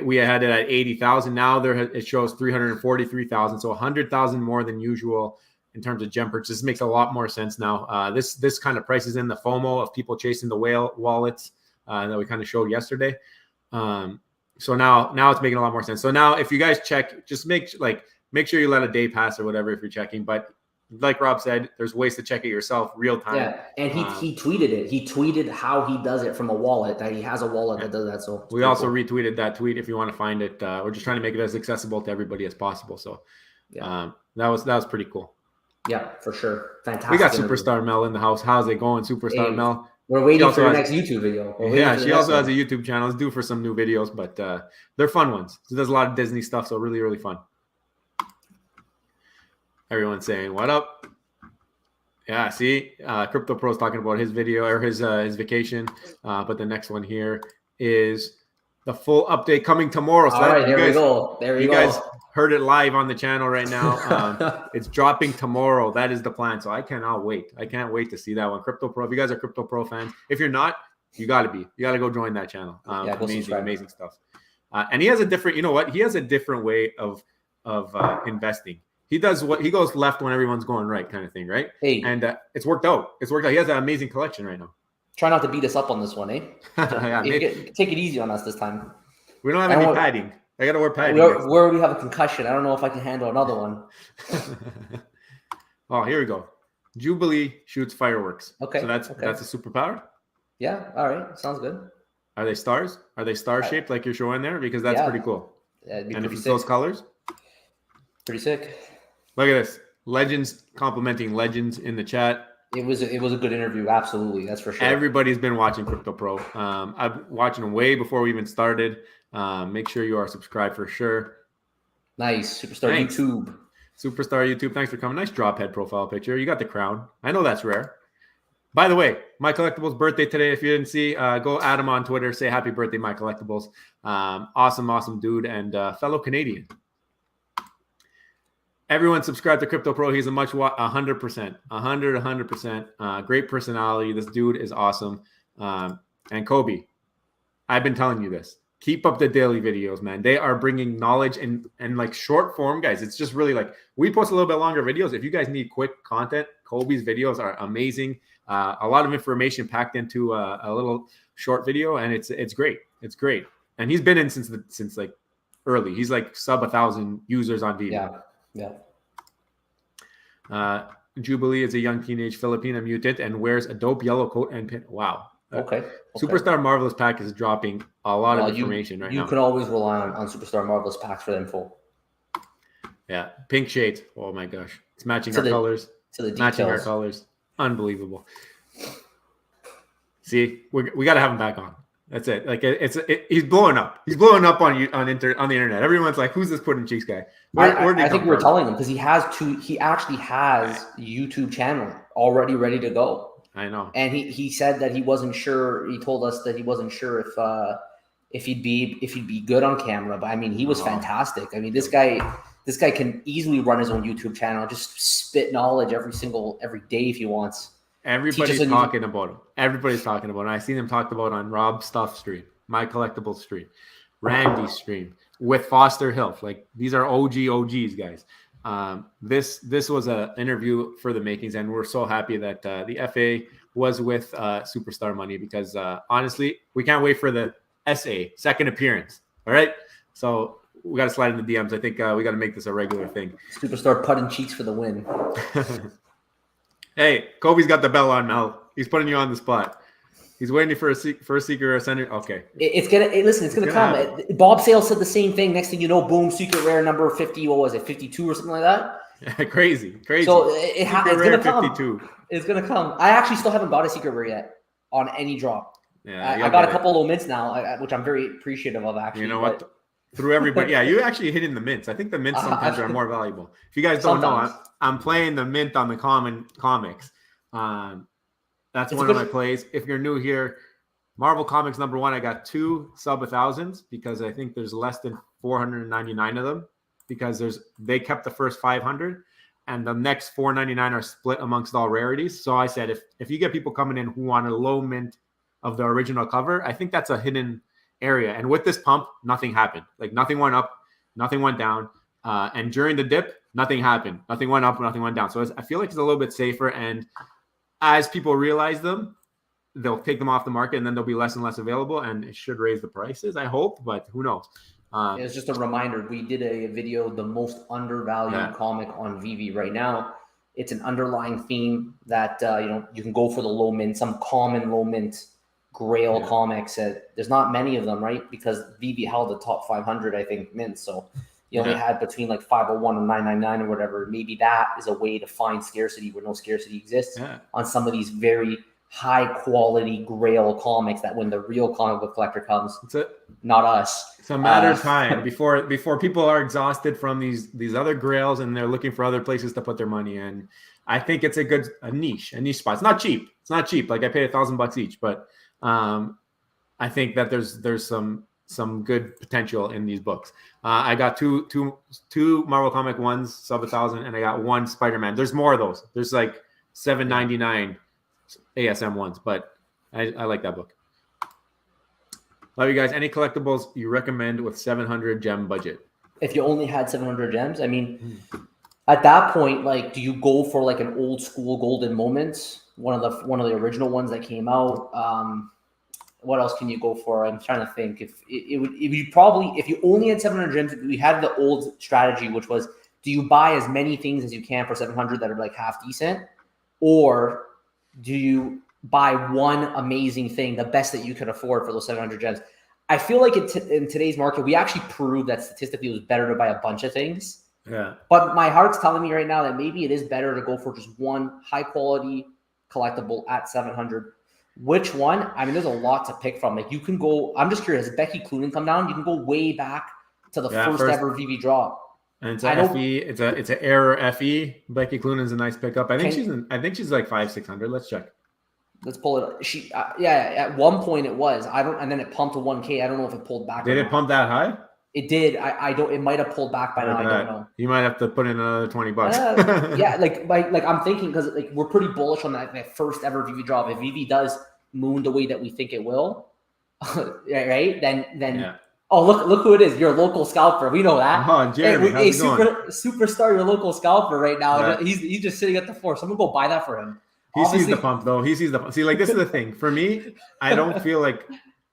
[SPEAKER 1] we had it at 80,000. Now it shows 343,000, so 100,000 more than usual in terms of gem purchase. This makes a lot more sense now. This kind of prices in the FOMO of people chasing the whale wallets that we kind of showed yesterday. So now it's making a lot more sense. So now if you guys check, just make sure you let a day pass or whatever if you're checking. But like Rob said, there's ways to check it yourself real time.
[SPEAKER 2] Yeah, and he tweeted it. He tweeted how he does it from a wallet, that he has a wallet that does that. So
[SPEAKER 1] we also retweeted that tweet if you want to find it. We're just trying to make it as accessible to everybody as possible. So that was pretty cool.
[SPEAKER 2] Yeah, for sure. Fantastic.
[SPEAKER 1] We got Superstar Mel in the house. How's it going, Superstar Mel?
[SPEAKER 2] We're waiting for your next YouTube video.
[SPEAKER 1] She also has a YouTube channel. It's due for some new videos, but they're fun ones. She does a lot of Disney stuff, so really, really fun. Everyone's saying, what up? Yeah, see, Crypto Pro's talking about his video or his vacation. But the next one here is the full update coming tomorrow. So
[SPEAKER 2] all right, there we go. You
[SPEAKER 1] guys heard it live on the channel right now. It's dropping tomorrow. That is the plan. So I cannot wait. I can't wait to see that one. Crypto Pro. If you guys are Crypto Pro fans, if you're not, you got to be. You got to go join that channel. Amazing stuff. And he has a different, he has a different way of investing. He does he goes left when everyone's going right, kind of thing, right?
[SPEAKER 2] Hey,
[SPEAKER 1] and it's worked out. He has an amazing collection right now.
[SPEAKER 2] Try not to beat us up on this one, eh? Take it easy on us this time.
[SPEAKER 1] We don't have any padding. I got to wear padding.
[SPEAKER 2] We already have a concussion. I don't know if I can handle another one.
[SPEAKER 1] Oh, here we go. Jubilee shoots fireworks.
[SPEAKER 2] Okay.
[SPEAKER 1] So that's a superpower?
[SPEAKER 2] Yeah. All right. Sounds good.
[SPEAKER 1] Are they stars? Are they star-shaped like you're showing there? Because that's pretty cool. And if it's those colors?
[SPEAKER 2] Pretty sick.
[SPEAKER 1] Look at this. Legends complimenting Legends in the chat.
[SPEAKER 2] It was a good interview. Absolutely. That's for sure.
[SPEAKER 1] Everybody's been watching Crypto Pro. I've been watching them way before we even started. Make sure you are subscribed for sure.
[SPEAKER 2] Nice. Superstar YouTube.
[SPEAKER 1] Superstar YouTube. Thanks for coming. Nice drop head profile picture. You got the crown. I know that's rare. By the way, My Collectibles birthday today. If you didn't see, go add him on Twitter. Say happy birthday, My Collectibles. Awesome dude and fellow Canadian. Everyone subscribe to Crypto Pro. He's 100%. 100%. Great personality. This dude is awesome. And Kobe, I've been telling you this. Keep up the daily videos, man. They are bringing knowledge and like short form, guys. It's just really like we post a little bit longer videos. If you guys need quick content, Kobe's videos are amazing. A lot of information packed into a little short video, and it's great. It's great. And he's been in since like early. He's like sub 1,000 users on VeVe.
[SPEAKER 2] Yeah.
[SPEAKER 1] Jubilee is a young teenage Filipina mutant and wears a dope yellow coat and pin. Wow.
[SPEAKER 2] Okay.
[SPEAKER 1] Superstar Marvelous Pack is dropping a lot of information right now.
[SPEAKER 2] You can always rely on Superstar Marvelous Packs for the info.
[SPEAKER 1] Yeah. Pink shades. Oh my gosh. It's matching our colors.
[SPEAKER 2] To the details.
[SPEAKER 1] Matching our colors. Unbelievable. See, we got to have him back on. That's it. Like he's blowing up. He's blowing up on the internet. Everyone's like, "Who's this Puddin' Cheeks guy?"
[SPEAKER 2] I think we were telling him because he actually has a YouTube channel already ready to go.
[SPEAKER 1] I know.
[SPEAKER 2] And he said that he wasn't sure. He told us that he wasn't sure if he'd be good on camera. But I mean, he was fantastic. I mean, this guy can easily run his own YouTube channel, just spit knowledge every day if he wants.
[SPEAKER 1] Everybody's talking about him. Everybody's talking about him. I seen him talked about on Rob Stuff stream, My Collectibles stream, Randy's stream, with Foster Hilf. Like, these are OGs, guys. This was an interview for the makings, and we're so happy that the FA was with Superstar Money, because honestly, we can't wait for the SA second appearance. All right, so we got to slide in the DMs. I think we got to make this a regular thing.
[SPEAKER 2] Superstar putting cheeks for the win.
[SPEAKER 1] Hey, Kobe's got the bell on now. He's putting you on the spot. He's waiting for a seeker or a sender. Okay.
[SPEAKER 2] It's gonna come. Happen. Bob Sale said the same thing. Next thing you know, boom, secret rare number 50. What was it? 52 or something like that.
[SPEAKER 1] Crazy.
[SPEAKER 2] So it's gonna come.
[SPEAKER 1] 52.
[SPEAKER 2] It's gonna come. I actually still haven't bought a secret rare yet on any drop.
[SPEAKER 1] Yeah,
[SPEAKER 2] I got a couple low mints now, which I'm very appreciative of. Actually,
[SPEAKER 1] you know what? Through everybody, yeah, you actually hit in the mints. I think the mints sometimes are more valuable. If you guys don't know, I'm playing the mint on the common comics. That's one of my plays. If you're new here, Marvel Comics #1, I got 2 sub 1000s because I think there's less than 499 of them, because they kept the first 500 and the next 499 are split amongst all rarities. So I said, if you get people coming in who want a low mint of the original cover, I think that's a hidden area. And with this pump, nothing happened. Like, nothing went up, nothing went down. And during the dip, nothing happened. Nothing went up, nothing went down. So I feel like it's a little bit safer. And as people realize them, they'll take them off the market, and then they'll be less and less available, and it should raise the prices, I hope, but who knows?
[SPEAKER 2] It's just a reminder. We did a video, the most undervalued comic on VeVe right now. It's an underlying theme that you can go for the low mint, some common low mint Grail comics. There's not many of them, right? Because VeVe held the top 500, I think, mints. So you only had between like 501 and 999 or whatever. Maybe that is a way to find scarcity where no scarcity exists on some of these very high quality Grail comics, that when the real comic book collector comes, not us.
[SPEAKER 1] It's a matter of time before people are exhausted from these other Grails and they're looking for other places to put their money in. I think it's a niche spot. It's not cheap. Like, I paid $1,000 each, but I think that there's some good potential in these books. I got two Marvel Comic ones sub 1,000, and I got 1 Spider-Man. There's more of those. There's like 799 ASM ones, but I like that book. Love you guys. Any collectibles you recommend with 700 gem budget?
[SPEAKER 2] If you only had 700 gems, I mean, at that point, like, do you go for like an old school Golden Moments, one of the original ones that came out? What else can you go for? I'm trying to think. If you only had 700 gems, we had the old strategy, which was, do you buy as many things as you can for 700 that are like half decent, or do you buy one amazing thing, the best that you can afford for those 700 gems? I feel like in today's market, we actually proved that statistically it was better to buy a bunch of things.
[SPEAKER 1] Yeah.
[SPEAKER 2] But my heart's telling me right now that maybe it is better to go for just one high quality collectible at 700. Which one? I mean, there's a lot to pick from. Like, you can go, I'm just curious, has Becky Cloonan come down? You can go way back to the first ever VeVe drop.
[SPEAKER 1] And it's a FE. It's an error FE. Becky Cloonan's a nice pickup. I think she's like 500-600. Let's check.
[SPEAKER 2] Let's pull it up. She at one point it was. And then it pumped to 1K. I don't know if it pulled back.
[SPEAKER 1] Did it pump that high?
[SPEAKER 2] It did. I don't. It might have pulled back by now. I don't know.
[SPEAKER 1] You might have to put in another $20.
[SPEAKER 2] Yeah, like I'm thinking, because like we're pretty bullish on that first ever VeVe drop. If VeVe does moon the way that we think it will, right? Then
[SPEAKER 1] yeah.
[SPEAKER 2] Oh, look who it is. Your local scalper. We know that.
[SPEAKER 1] Oh, Jeremy, how's it going?
[SPEAKER 2] Superstar, your local scalper right now. Yeah. He's just sitting at the floor. Someone go buy that for him.
[SPEAKER 1] He sees the pump, though. He sees the pump. See, like, this is the thing. For me, I don't feel like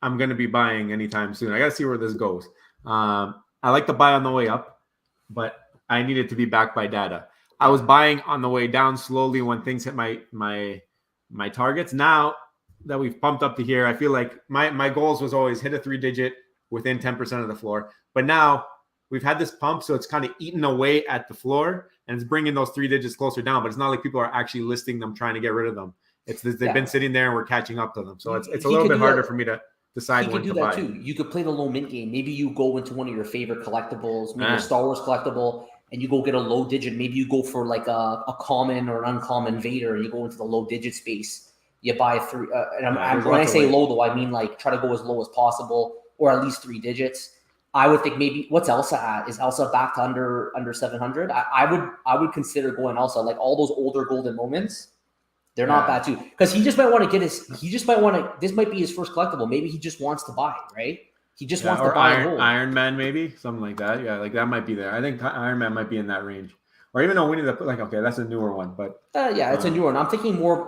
[SPEAKER 1] I'm going to be buying anytime soon. I got to see where this goes. I like to buy on the way up, but I need it to be backed by data. I was buying on the way down slowly when things hit my targets. Now that we've pumped up to here, I feel like my goals was always hit a 3-digit within 10% of the floor. But now we've had this pump, so it's kind of eaten away at the floor, and it's bringing those 3 digits closer down. But it's not like people are actually listing them, trying to get rid of them. They've been sitting there, and we're catching up to them. So it's a little bit harder for me to decide when to buy. You can do that too.
[SPEAKER 2] You could play the low mint game. Maybe you go into one of your favorite collectibles, maybe a Star Wars collectible, and you go get a low digit. Maybe you go for like a common or an uncommon Vader, and you go into the low digit space. You buy 3. When I say low, though, I mean like try to go as low as possible. or at least 3 digits. I would think maybe what's Elsa at? Is Elsa back to under 700? I would consider going Elsa. Like all those older golden moments, they're not bad too. Because he just might want to get this might be his first collectible. Maybe he just wants to buy, right? He just wants to buy
[SPEAKER 1] Iron Man, maybe something like that. Yeah, like that might be there. I think Iron Man might be in that range. Or even though Winnie the Pooh, like, okay, that's a newer one, but
[SPEAKER 2] it's a newer one. I'm thinking more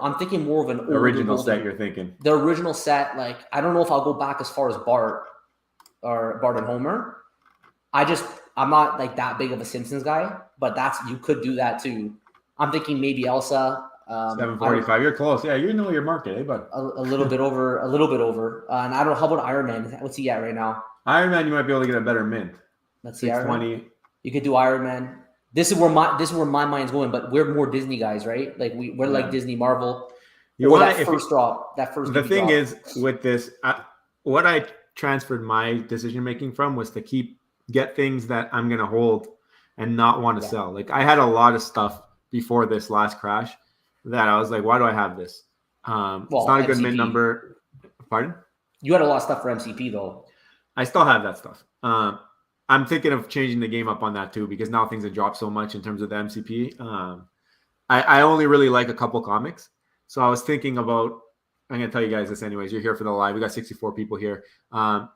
[SPEAKER 2] of an
[SPEAKER 1] original set. You're thinking
[SPEAKER 2] the original set. Like, I don't know if I'll go back as far as Bart and Homer. I'm not like that big of a Simpsons guy, but you could do that too. I'm thinking maybe Elsa.
[SPEAKER 1] 745. You're close. Yeah, you know your market, eh, bud?
[SPEAKER 2] A little bit over. And I don't know. How about Iron Man? What's he at right now?
[SPEAKER 1] Iron Man, you might be able to get a better mint.
[SPEAKER 2] Let's see. 620. You could do Iron Man. This is where my mind's going, but we're more Disney guys, right? Like we're like Disney, Marvel. The thing
[SPEAKER 1] drop. Is with this, what I transferred my decision making from was to get things that I'm gonna hold and not want to sell. Like I had a lot of stuff before this last crash that I was like, why do I have this? It's not a good mint number. Pardon? You
[SPEAKER 2] had a lot of stuff for MCP though.
[SPEAKER 1] I still have that stuff. I'm thinking of changing the game up on that too, because now things have dropped so much in terms of the MCP. I only really like a couple comics. So I was thinking about, I'm going to tell you guys this anyways. You're here for the live. We got 64 people here. I'm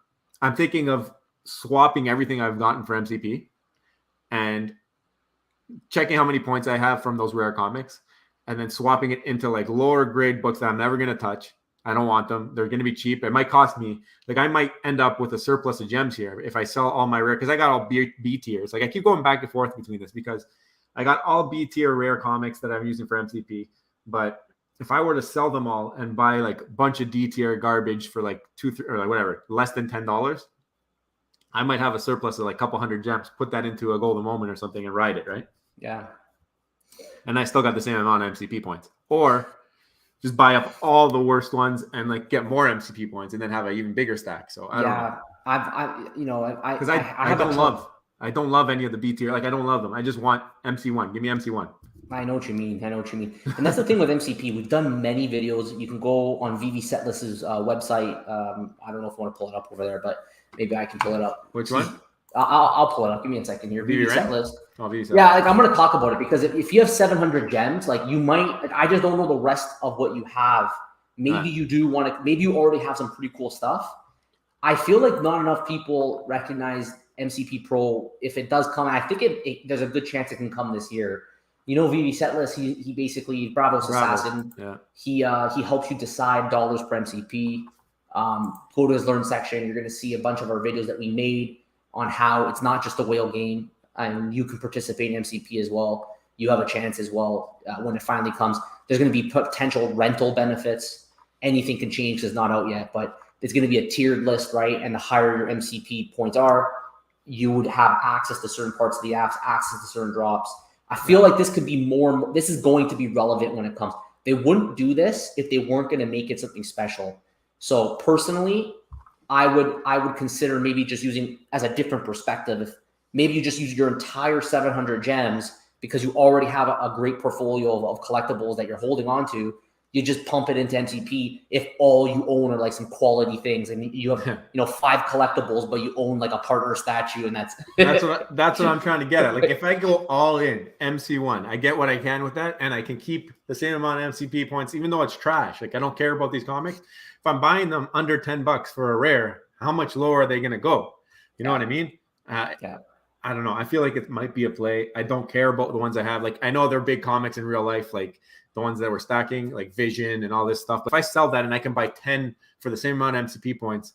[SPEAKER 1] thinking of swapping everything I've gotten for MCP and checking how many points I have from those rare comics and then swapping it into like lower grade books that I'm never going to touch. I don't want them. They're going to be cheap. It might cost me, like I might end up with a surplus of gems here if I sell all my rare, because I got all B tiers. Like I keep going back and forth between this because I got all B tier rare comics that I'm using for MCP. But if I were to sell them all and buy like a bunch of D tier garbage for like or like whatever, less than $10, I might have a surplus of like a couple hundred gems, put that into a golden moment or something and ride it, right?
[SPEAKER 2] Yeah.
[SPEAKER 1] And I still got the same amount of MCP points. Or just buy up all the worst ones and like get more MCP points and then have an even bigger stack. So I don't know. Because I don't love any of the B tier. Like I don't love them. I just want MC1. Give me MC1.
[SPEAKER 2] I know what you mean. And that's the thing with MCP. We've done many videos. You can go on VeVe Setlist's website. I don't know if I want to pull it up over there, but maybe I can pull it up.
[SPEAKER 1] Which one?
[SPEAKER 2] I'll pull it up. Give me a second here. VeVe Setlist.
[SPEAKER 1] Oh,
[SPEAKER 2] yeah, like I'm going to talk about it because if you have 700 gems, like you might, like, I just don't know the rest of what you have. Maybe you do want to, maybe you already have some pretty cool stuff. I feel like not enough people recognize MCP Pro. If it does come, I think there's a good chance it can come this year. You know, VeVe Setlist, he basically, Bravos Assassin. Yeah. He helps you decide dollars per MCP. Go to his learn section. You're going to see a bunch of our videos that we made on how it's not just a whale game. And you can participate in MCP as well. You have a chance as well when it finally comes. There's going to be potential rental benefits. Anything can change because it's not out yet, but there's going to be a tiered list, right? And the higher your MCP points are, you would have access to certain parts of the apps, access to certain drops. I feel like this could be more. This is going to be relevant when it comes. They wouldn't do this if they weren't going to make it something special. So personally, I would consider maybe just using as a different perspective. If maybe you just use your entire 700 gems because you already have a great portfolio of collectibles that you're holding on to. You just pump it into MCP if all you own are like some quality things and you have 5 collectibles, but you own like a partner statue and that's
[SPEAKER 1] what I'm trying to get at. Like if I go all in MC1, I get what I can with that and I can keep the same amount of MCP points, even though it's trash. Like I don't care about these comics. If I'm buying them under $10 for a rare, how much lower are they going to go? You know what I mean? I don't know. I feel like it might be a play. I don't care about the ones I have. Like I know they're big comics in real life, like the ones that we're stacking, like Vision and all this stuff. But if I sell that and I can buy 10 for the same amount of MCP points,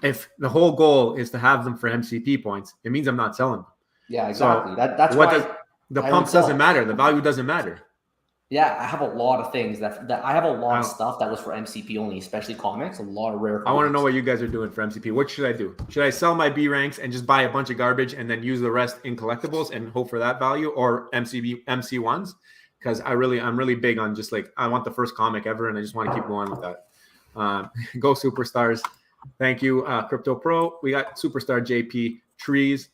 [SPEAKER 1] if the whole goal is to have them for MCP points, it means I'm not selling them.
[SPEAKER 2] Yeah, exactly.
[SPEAKER 1] So
[SPEAKER 2] that's why
[SPEAKER 1] the pump doesn't matter. The value doesn't matter.
[SPEAKER 2] Yeah, I have a lot of things that I have a lot of stuff that was for MCP only, especially comics, a lot of rare comics.
[SPEAKER 1] I want to know what you guys are doing for MCP. What should I do? Should I sell my B ranks and just buy a bunch of garbage and then use the rest in collectibles and hope for that value, or MC1s? Because I'm really big on just like, I want the first comic ever and I just want to keep going with that. Go Superstars. Thank you, Crypto Pro. We got Superstar JP Trees.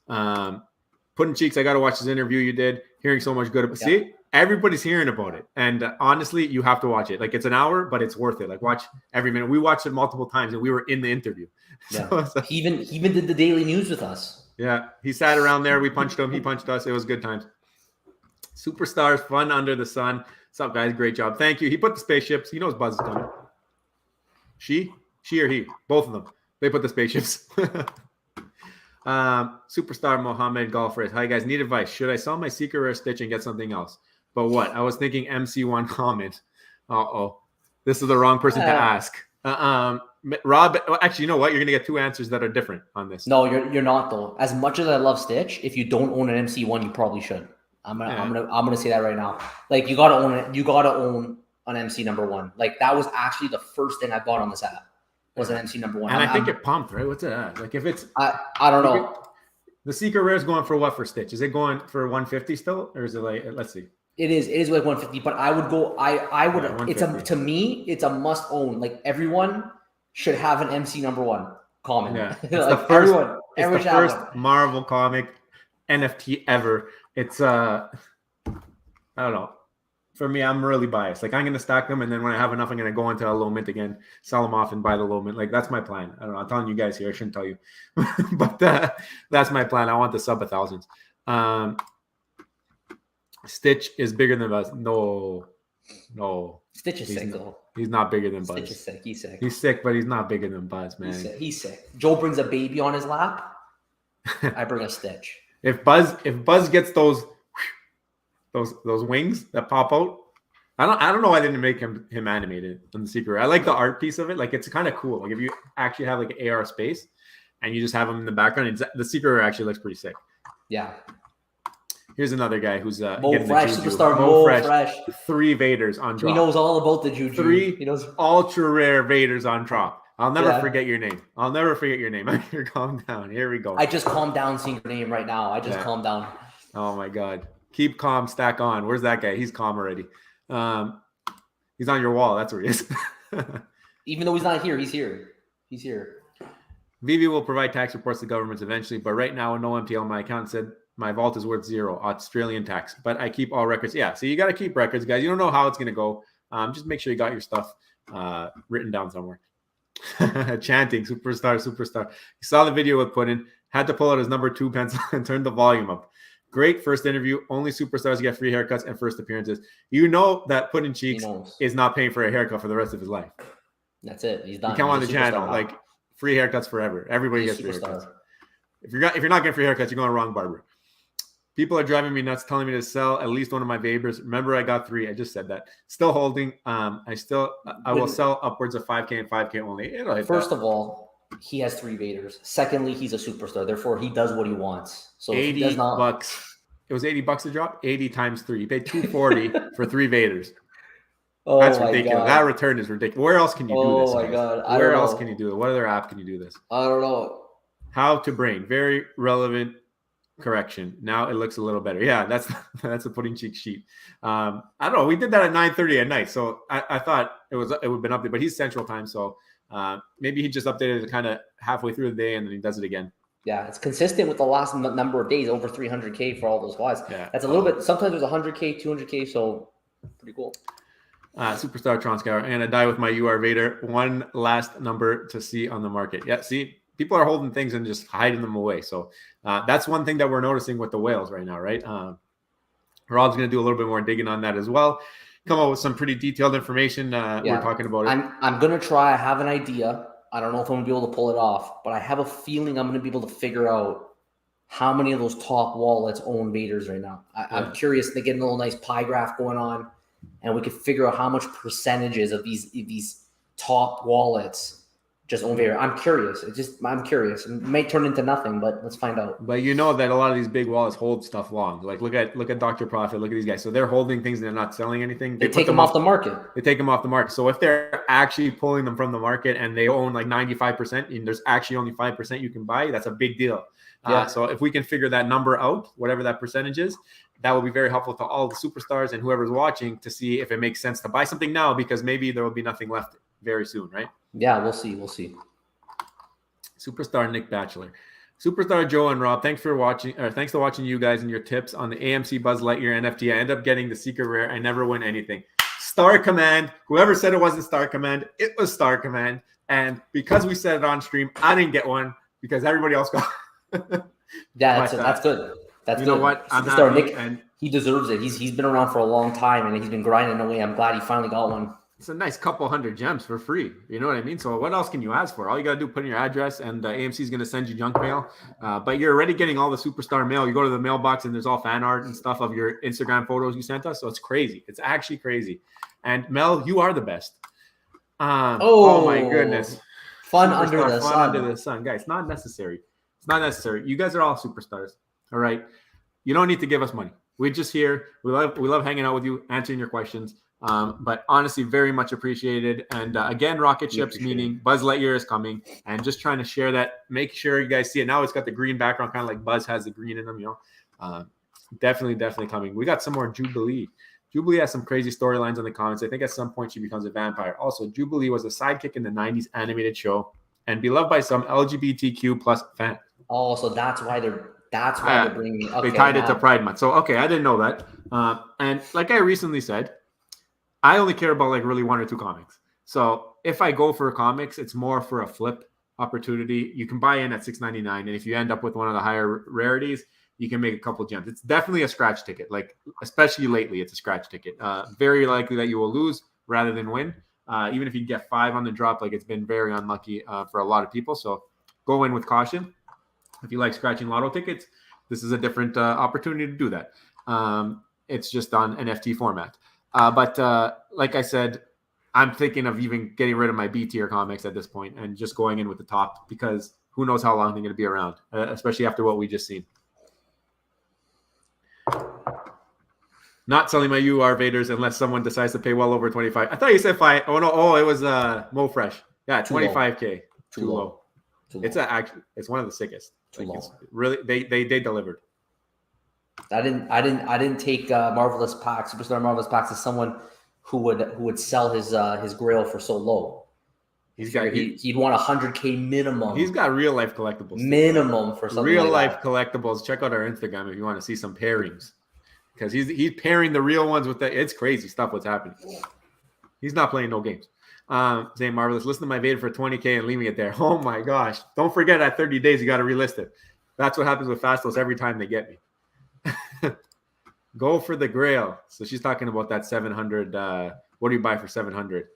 [SPEAKER 1] Puddin' Cheeks, I got to watch this interview you did. Hearing so much good. See? everybody's hearing about it. And honestly, you have to watch it. Like it's an hour, but it's worth it. Like watch every minute. We watched it multiple times and we were in the interview.
[SPEAKER 2] Yeah. So he even did the daily news with us.
[SPEAKER 1] Yeah. He sat around there. We punched him. He punched us. It was good times. Superstars, fun under the sun. What's up, guys? Great job. Thank you. He put the spaceships. He knows Buzz is coming. She or he? Both of them. They put the spaceships. Superstar Mohammed Golf Race. Hi, guys. Need advice. Should I sell my secret rare Stitch and get something else? But what? I was thinking MC1 comment. Uh-oh. This is the wrong person to ask. Rob, actually, you know what? You're going to get two answers that are different on this.
[SPEAKER 2] No, you're not, though. As much as I love Stitch, if you don't own an MC1, you probably should. I'm gonna say that right now. Like you gotta own it. You gotta own an MC #1. Like that was actually the first thing I bought on this app was an MC #1.
[SPEAKER 1] And I think it pumped, right? What's it at? Like if it's
[SPEAKER 2] I don't know.
[SPEAKER 1] The secret rare is going for what for Stitch? Is it going for 150 still, or is it like let's see?
[SPEAKER 2] It is like 150, but I would go. I would. Yeah, to me, it's a must own. Like everyone should have an MC #1 comic.
[SPEAKER 1] Yeah, it's
[SPEAKER 2] like
[SPEAKER 1] the first Marvel comic NFT ever. It's I don't know. For me, I'm really biased. Like I'm gonna stack them, and then when I have enough, I'm gonna go into a low mint again, sell them off, and buy the low mint. Like that's my plan. I don't know. I'm telling you guys here. I shouldn't tell you, but that's my plan. I want the sub 1,000s. Stitch is bigger than Buzz. No.
[SPEAKER 2] Stitch is sick though.
[SPEAKER 1] He's not bigger than Buzz.
[SPEAKER 2] Stitch is sick. He's sick.
[SPEAKER 1] He's sick, but he's not bigger than Buzz, man.
[SPEAKER 2] He's sick. Joe brings a baby on his lap. I bring a Stitch.
[SPEAKER 1] If Buzz gets those wings that pop out, I don't know why I didn't make him animated in the secret. I like the art piece of it. Like it's kind of cool. Like if you actually have like an AR space and you just have him in the background, the secret actually looks pretty sick.
[SPEAKER 2] Yeah.
[SPEAKER 1] Here's another guy who's
[SPEAKER 2] Mo Fresh, superstar Mo Fresh.
[SPEAKER 1] 3 Vaders on drop.
[SPEAKER 2] He knows all about the juju.
[SPEAKER 1] 3 ultra rare Vaders on drop. I'll never forget your name. Here, calm down. Here we go.
[SPEAKER 2] I just calmed down seeing your name right now. I just calmed down.
[SPEAKER 1] Oh my God. Keep calm, stack on. Where's that guy? He's calm already. He's on your wall. That's where he is.
[SPEAKER 2] Even though he's not here, he's here. He's here.
[SPEAKER 1] VeVe will provide tax reports to governments eventually, but right now, no MTL. My account said my vault is worth 0 Australian tax, but I keep all records. Yeah, so you got to keep records, guys. You don't know how it's going to go. Just make sure you got your stuff written down somewhere. Chanting, superstar. You saw the video with Puddin. Had to pull out his #2 pencil and turn the volume up. Great first interview. Only superstars get free haircuts and first appearances. You know that Puddin Cheeks is not paying for a haircut for the rest of his life.
[SPEAKER 2] That's it. He's done.
[SPEAKER 1] You come on the channel, like free haircuts forever. Everybody gets free haircuts. If you're not getting free haircuts, you're going to wrong barber. People are driving me nuts, telling me to sell at least one of my Vapors. Remember, I got 3. I just said that. Still holding. I will sell upwards of 5K and 5K only.
[SPEAKER 2] First of all, he has 3 Vaders. Secondly, he's a superstar. Therefore, he does what he wants. So $80
[SPEAKER 1] bucks. It was $80 to drop. 80 times 3. You paid $240 for 3 Vaders.
[SPEAKER 2] Oh,
[SPEAKER 1] that's ridiculous. God. That return is ridiculous. Where else can you do this?
[SPEAKER 2] Oh my God.
[SPEAKER 1] Where else can you do it? What other app can you do this?
[SPEAKER 2] I don't know.
[SPEAKER 1] How to brain. Very relevant. Correction. Now it looks a little better. Yeah, that's a Pudding Cheek sheet. I don't know. We did that at 9:30 at night, so I thought it would have been updated, but he's Central Time, so maybe he just updated it kind of halfway through the day and then he does it again. Yeah,
[SPEAKER 2] it's consistent with the last number of days, over 300K for all those wise. Yeah, that's a little bit. Sometimes there's 100K, 200K, so pretty cool.
[SPEAKER 1] Superstar Tronscour. I'm gonna die with my UR Vader. One last number to see on the market. Yeah, see. People are holding things and just hiding them away. So that's one thing that we're noticing with the whales right now, right? Rob's going to do a little bit more digging on that as well. Come up with some pretty detailed information. We're talking about it.
[SPEAKER 2] I'm going to try. I have an idea. I don't know if I'm going to be able to pull it off, but I have a feeling I'm going to be able to figure out how many of those top wallets own Vaders right now. I'm curious. They get a little nice pie graph going on, and we could figure out how much percentages of these top wallets just own Vader. I'm curious. I'm curious. It may turn into nothing, but let's find out.
[SPEAKER 1] But you know that a lot of these big wallets hold stuff long. Like look at Dr. Profit. Look at these guys. So they're holding things and they're not selling anything.
[SPEAKER 2] They take them off the market.
[SPEAKER 1] They take them off the market. So if they're actually pulling them from the market and they own like 95% and there's actually only 5% you can buy, that's a big deal. So if we can figure that number out, whatever that percentage is, that will be very helpful to all the superstars and whoever's watching to see if it makes sense to buy something now, because maybe there will be nothing left very soon, right?
[SPEAKER 2] Yeah, we'll see.
[SPEAKER 1] Superstar Nick Batchelor. Superstar Joe and Rob, thanks for watching. Or thanks for watching you guys and your tips on the AMC Buzz Lightyear NFT. I end up getting the secret rare. I never win anything. Star Command. Whoever said it wasn't Star Command, it was Star Command. And because we said it on stream, I didn't get one because everybody else got.
[SPEAKER 2] Yeah, that's good. That's
[SPEAKER 1] you
[SPEAKER 2] good.
[SPEAKER 1] know what? I'm
[SPEAKER 2] Superstar
[SPEAKER 1] happy,
[SPEAKER 2] Nick,
[SPEAKER 1] and
[SPEAKER 2] he deserves it. He's been around for a long time, and he's been grinding away. I'm glad he finally got one.
[SPEAKER 1] it's a nice couple hundred gems for free. You know what I mean? So what else can you ask for? All you got to do, put in your address, and AMC is going to send you junk mail. But you're already getting all the Superstar mail. You go to the mailbox, and there's all fan art and stuff of your Instagram photos you sent us. So it's crazy. It's actually crazy. And Mel, you are the best. Oh my goodness.
[SPEAKER 2] Fun
[SPEAKER 1] Superstar,
[SPEAKER 2] under the
[SPEAKER 1] fun
[SPEAKER 2] sun.
[SPEAKER 1] under the sun. Guys, it's not necessary. It's not necessary. You guys are all superstars. All right. You don't need to give us money. We're just here. We love hanging out with you, answering your questions. But honestly, very much appreciated. And again, rocket ships, meaning Buzz Lightyear is coming. And just trying to share that. Make sure you guys see it. Now it's got the green background, kind of like Buzz has the green in them, you know. Definitely coming. We got some more Jubilee. Jubilee has some crazy storylines in the comments. I think at some point she becomes a vampire. Also, Jubilee was a sidekick in the 90s animated show and beloved by some LGBTQ plus fans.
[SPEAKER 2] Oh, so that's why they're bringing. Okay,
[SPEAKER 1] they tied it to Pride Month. So okay, I didn't know that. And like I recently said, I only care about like really one or two comics. So if I go for comics, it's more for a flip opportunity. You can buy in at $6.99, and if you end up with one of the higher rarities, you can make a couple gems. It's definitely a scratch ticket. Like especially lately, it's a scratch ticket. Very likely that you will lose rather than win. Even if you get 5 on the drop, like it's been very unlucky for a lot of people. So go in with caution. If you like scratching lotto tickets, this is a different opportunity to do that. It's just on NFT format. But like I said, I'm thinking of even getting rid of my B tier comics at this point and just going in with the top because who knows how long they're going to be around, especially after what we just seen. Not selling my UR Vaders unless someone decides to pay well over 25. I thought you said 5. Oh no! Oh, it was Mo Fresh. Yeah, 25K. Too low. It's one of the sickest.
[SPEAKER 2] Too low.
[SPEAKER 1] It's really, they delivered.
[SPEAKER 2] I didn't take Marvelous Packs, Superstar Marvelous Packs as someone who would sell his Grail for so low. He'd want 100K minimum.
[SPEAKER 1] He's got real life collectibles.
[SPEAKER 2] Minimum for something
[SPEAKER 1] real
[SPEAKER 2] like
[SPEAKER 1] life collectibles. Check out our Instagram if you want to see some pairings. Because he's pairing the real ones with it's crazy stuff what's happening. He's not playing no games. Saying Marvelous, listen to my Vader for 20K and leaving it there. Oh my gosh. Don't forget at 30 days you got to relist it. That's what happens with Fastos every time they get me. Go for the Grail. So she's talking about that 700. What do you buy for 700?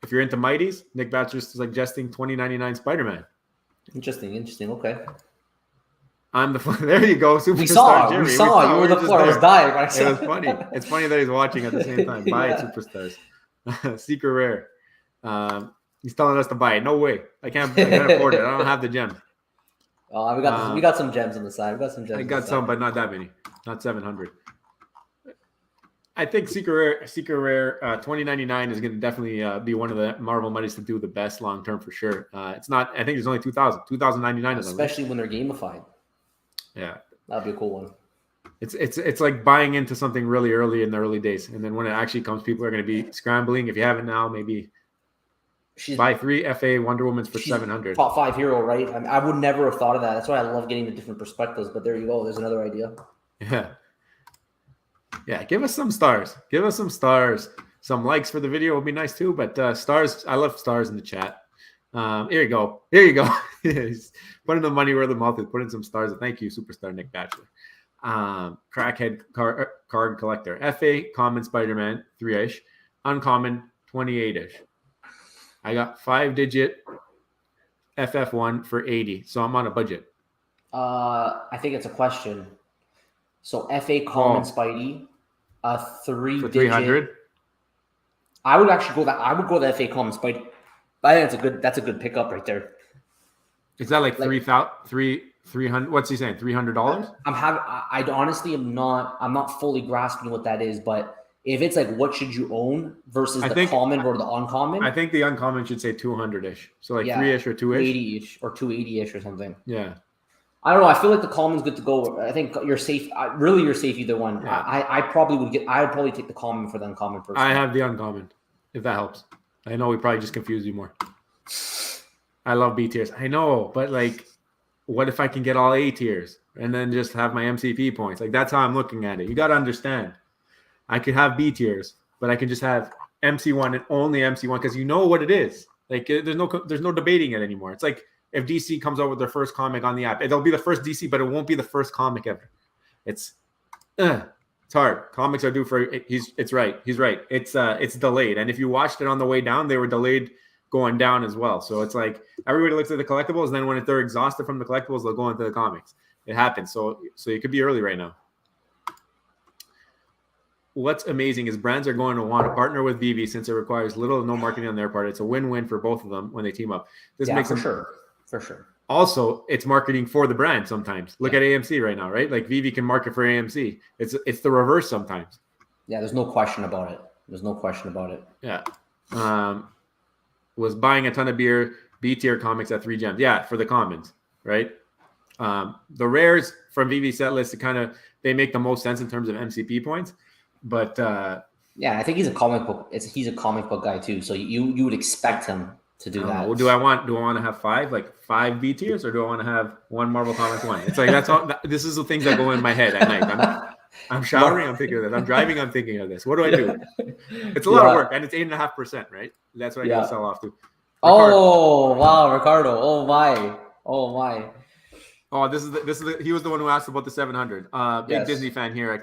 [SPEAKER 1] If you're into Mighties, Nick Batcher's suggesting 2099 Spider-Man.
[SPEAKER 2] Interesting. Okay.
[SPEAKER 1] There you go. Superstar
[SPEAKER 2] we saw
[SPEAKER 1] Jerry.
[SPEAKER 2] We saw you were the floor. I was dying.
[SPEAKER 1] It was funny. It's funny that he's watching at the same time. Buy it, Superstars. Secret rare. He's telling us to buy it. No way. I can't afford it. I don't have the gems.
[SPEAKER 2] Oh, we got some gems on the side. We got some gems.
[SPEAKER 1] I got some, but not that many. Not 700. I think Secret Rare 2099 is going to definitely be one of the Marvel monies to do the best long term for sure. It's not. I think there's only 2,099 of them.
[SPEAKER 2] Especially when they're gamified.
[SPEAKER 1] Yeah,
[SPEAKER 2] that'd be a cool one.
[SPEAKER 1] It's like buying into something really early in the early days, and then when it actually comes, people are going to be scrambling. If you haven't now, maybe buy 3 FA Wonder Woman's for 700.
[SPEAKER 2] Top 5 hero, right? I would never have thought of that. That's why I love getting the different perspectives. But there you go. There's another idea.
[SPEAKER 1] Yeah. Give us some stars. Some likes for the video would be nice too. But stars, I love stars in the chat. Here you go. Putting the money where the mouth is. Put in some stars. Thank you, Superstar Nick Batchelor. Crackhead card collector. FA common Spider-Man 3-ish. Uncommon 28-ish. I got 5-digit FF1 for 80. So I'm on a budget.
[SPEAKER 2] I think it's a question. So FA common Spidey, 3-digit.
[SPEAKER 1] For 300.
[SPEAKER 2] I would actually go that. I would go the FA common Spidey. I think that's a good pickup right there.
[SPEAKER 1] Is that like 300? What's he saying? $300?
[SPEAKER 2] I honestly am not. I'm not fully grasping what that is, but if it's like what should you own versus the common or the uncommon,
[SPEAKER 1] I think the uncommon should say 200-ish. So like 3-ish or 2-ish,
[SPEAKER 2] 80-ish or 280-ish or something.
[SPEAKER 1] Yeah.
[SPEAKER 2] I don't know. I feel like the common's good to go. I think you're safe. Really, you're safe either one. Yeah. I probably would get. I would probably take the common for the uncommon person.
[SPEAKER 1] I have the uncommon, if that helps. I know we probably just confused you more. I love B tiers. I know, but like, what if I can get all A tiers and then just have my MCP points? Like, that's how I'm looking at it. You got to understand. I could have B tiers, but I can just have MC1 and only MC1 because you know what it is. Like, there's no debating it anymore. It's like if DC comes out with their first comic on the app, it'll be the first DC, but it won't be the first comic ever. It's hard. Comics are due for it's right. He's right. It's delayed. And if you watched it on the way down, they were delayed going down as well. So it's like everybody looks at the collectibles, and then when they're exhausted from the collectibles, they'll go into the comics. It happens. So you could be early right now. What's amazing is brands are going to want to partner with VeVe since it requires little to no marketing on their part. It's a win-win for both of them when they team up. This makes
[SPEAKER 2] for sure.
[SPEAKER 1] Also, it's marketing for the brand sometimes. Look at AMC right now, right? Like VeVe can market for AMC. It's the reverse sometimes.
[SPEAKER 2] Yeah, there's no question about it.
[SPEAKER 1] Yeah. Was buying a ton of beer, B tier comics at 3 gems. Yeah, for the commons, right? The rares from VeVe set list, they make the most sense in terms of MCP points. But
[SPEAKER 2] yeah, I think he's a comic book guy too. So you would expect him to do that.
[SPEAKER 1] Well, do I want to have 5 B tiers, or do I want to have 1 Marvel Comics 1? It's like that's all. This is the things that go in my head at night. I'm showering, I'm thinking of this. I'm driving, I'm thinking of this. What do I do? It's a lot of work, and it's 8.5%, right? That's what I gotta sell off to. Ricardo.
[SPEAKER 2] Oh wow, Ricardo! Oh my!
[SPEAKER 1] Oh, this is he was the one who asked about the 700. Big Disney fan here. I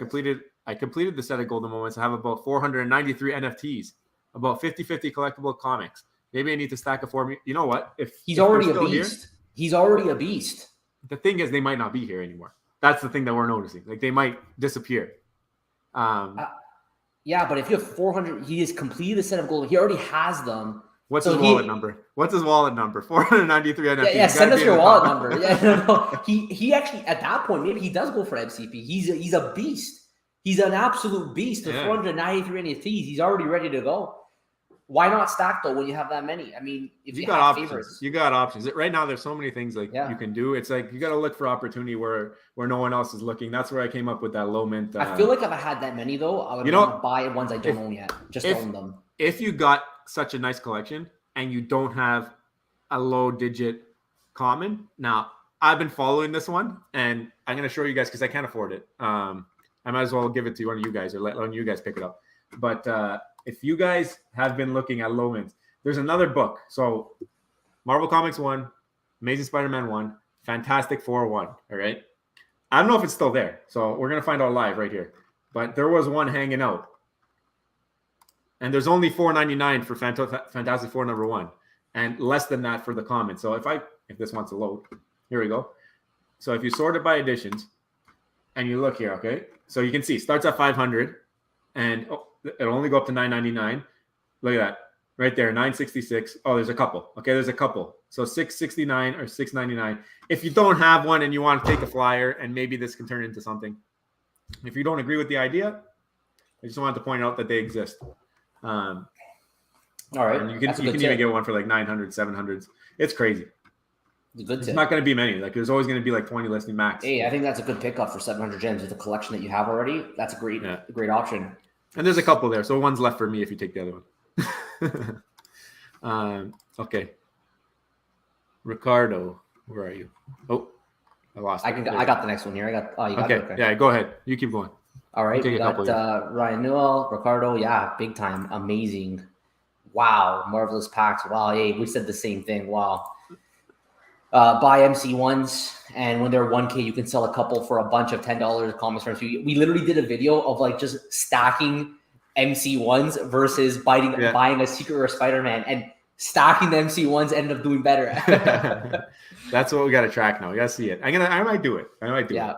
[SPEAKER 1] completed the set of golden moments. I have about 493 NFTs, about 50-50 collectible comics. Maybe I need to stack a 4. You know what?
[SPEAKER 2] He's already a beast. He's already a beast.
[SPEAKER 1] The thing is, they might not be here anymore. That's the thing that we're noticing. Like, they might disappear.
[SPEAKER 2] Yeah, but if you have 400, he has completed the set of gold. He already has them.
[SPEAKER 1] What's his wallet number? 493 NFTs.
[SPEAKER 2] Yeah, send us your wallet number. Yeah, no. He actually, at that point, maybe he does go for MCP. He's a beast. He's an absolute beast with 493 NFTs. He's already ready to go. Why not stack though when you have that many? I mean, if you got have
[SPEAKER 1] options,
[SPEAKER 2] favorites.
[SPEAKER 1] You got options. Right now, there's so many things you can do. It's like you got to look for opportunity where no one else is looking. That's where I came up with that low mint.
[SPEAKER 2] I feel like if I had that many though, I would want to buy ones I don't own yet. Just own them.
[SPEAKER 1] If you got such a nice collection and you don't have a low digit common, now I've been following this one and I'm going to show you guys because I can't afford it. I might as well give it to one of you guys or let one of you guys pick it up. But if you guys have been looking at low mints, there's another book. So Marvel Comics 1, Amazing Spider-Man 1, Fantastic Four 1. All right. I don't know if it's still there. So we're going to find out live right here. But there was one hanging out. And there's only $4.99 for Fantastic Four number 1. And less than that for the common. So if this wants to load, here we go. So if you sort it by editions and you look here, okay. So you can see starts at 500 and it'll only go up to $9.99. Look at that right there, $9.66. Oh, there's a couple. Okay, there's a couple. So $6.69 or $6.99. If you don't have one and you want to take a flyer, and maybe this can turn into something. If you don't agree with the idea, I just wanted to point out that they exist.
[SPEAKER 2] All right.
[SPEAKER 1] And you can even get one for like 900, 700s. It's crazy. It's not going to be many. Like there's always going to be like 20 listing max.
[SPEAKER 2] Hey, I think that's a good pickup for 700 gems with the collection that you have already. That's a great option.
[SPEAKER 1] And there's a couple there. So one's left for me if you take the other one. Okay. Ricardo, where are you? Oh, I lost it.
[SPEAKER 2] I got the next one here. You got
[SPEAKER 1] okay.
[SPEAKER 2] it. Okay.
[SPEAKER 1] Yeah, go ahead. You keep going.
[SPEAKER 2] All right. We got Ryan Newell, Ricardo. Yeah, big time. Amazing. Wow. Marvelous packs. Wow. Hey, we said the same thing. Wow. Buy MC1s, and when they're 1K, you can sell a couple for a bunch of $10 comics. We literally did a video of like just stacking MC1s versus buying a Secret Rare Spider-Man, and stacking the MC1s ended up doing better.
[SPEAKER 1] That's what we got to track now. We got to see it. I might do it.
[SPEAKER 2] Yeah.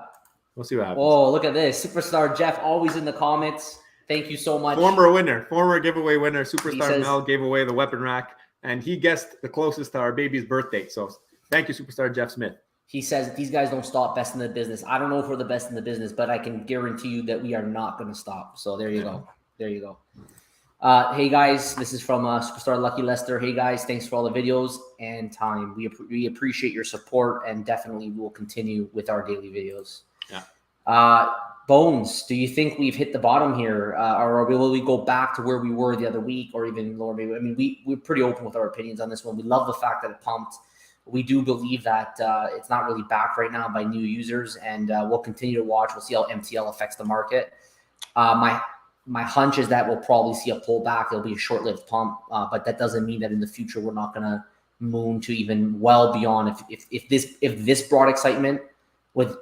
[SPEAKER 1] We'll see what happens.
[SPEAKER 2] Oh, look at this. Superstar Jeff, always in the comments. Thank you so much.
[SPEAKER 1] Former giveaway winner. Superstar Mel gave away the weapon rack, and he guessed the closest to our baby's birthday. So thank you, Superstar Jeff Smith. He
[SPEAKER 2] says these guys don't stop best in the business. I don't know if we're the best in the business, but I can guarantee you that we are not going to stop. So there you go. There you go. Hey, guys, this is from Superstar Lucky Lester. Hey, guys, thanks for all the videos and time. We appreciate your support, and definitely will continue with our daily videos.
[SPEAKER 1] Yeah.
[SPEAKER 2] Bones, do you think we've hit the bottom here, or will we go back to where we were the other week, or even lower? Maybe. I mean, we're pretty open with our opinions on this one. We love the fact that it pumped. We do believe that it's not really backed right now by new users, and we'll continue to watch. We'll see how MTL affects the market. My hunch is that we'll probably see a pullback. It'll be a short-lived pump, but that doesn't mean that in the future we're not going to moon to even well beyond. If this brought excitement with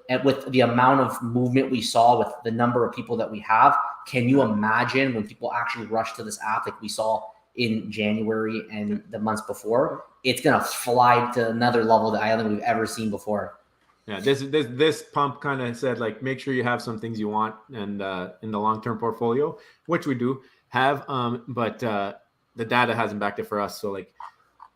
[SPEAKER 2] the amount of movement we saw with the number of people that we have, can you imagine when people actually rush to this app like we saw in January and the months before? It's going to fly to another level that I don't think we've ever seen before.
[SPEAKER 1] Yeah, this pump kind of said, like, make sure you have some things you want and in the long-term portfolio, which we do have, but the data hasn't backed it for us. So, like,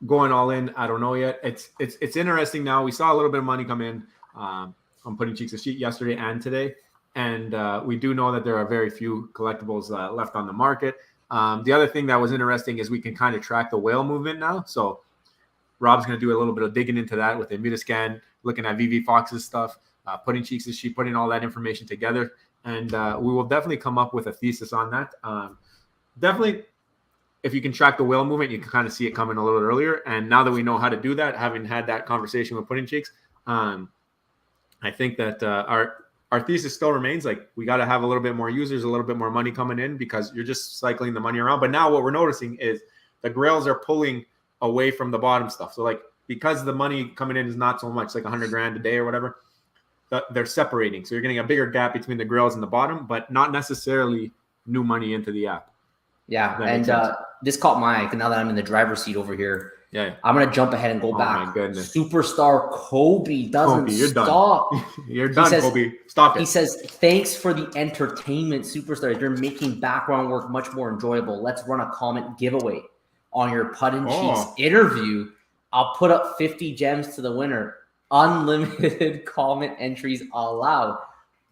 [SPEAKER 1] going all in, I don't know yet. It's interesting now. We saw a little bit of money come in on Putting Cheeks a Sheet yesterday and today, and we do know that there are very few collectibles left on the market. The other thing that was interesting is we can kind of track the whale movement now. So Rob's going to do a little bit of digging into that with a Mutascan, looking at VeVe Fox's stuff, Putting Cheeks a Sheet, putting all that information together. And we will definitely come up with a thesis on that. Definitely, if you can track the whale movement, you can kind of see it coming a little earlier. And now that we know how to do that, having had that conversation with Putting Cheeks, I think that our thesis still remains, like, we got to have a little bit more users, a little bit more money coming in, because you're just cycling the money around. But now what we're noticing is the Grails are pulling away from the bottom stuff. So, like, because the money coming in is not so much, like 100 grand a day or whatever, they're separating. So you're getting a bigger gap between the Grails and the bottom, but not necessarily new money into the app.
[SPEAKER 2] Yeah, and this caught my eye. Now that I'm in the driver's seat over here, I'm going to jump ahead and go back.
[SPEAKER 1] My goodness.
[SPEAKER 2] Superstar Kobe doesn't stop.
[SPEAKER 1] You're done, Kobe. Stop it.
[SPEAKER 2] He says, thanks for the entertainment, superstars. You're making background work much more enjoyable. Let's run a comment giveaway on your Putting Cheeks interview. I'll put up 50 gems to the winner. Unlimited comment entries allowed.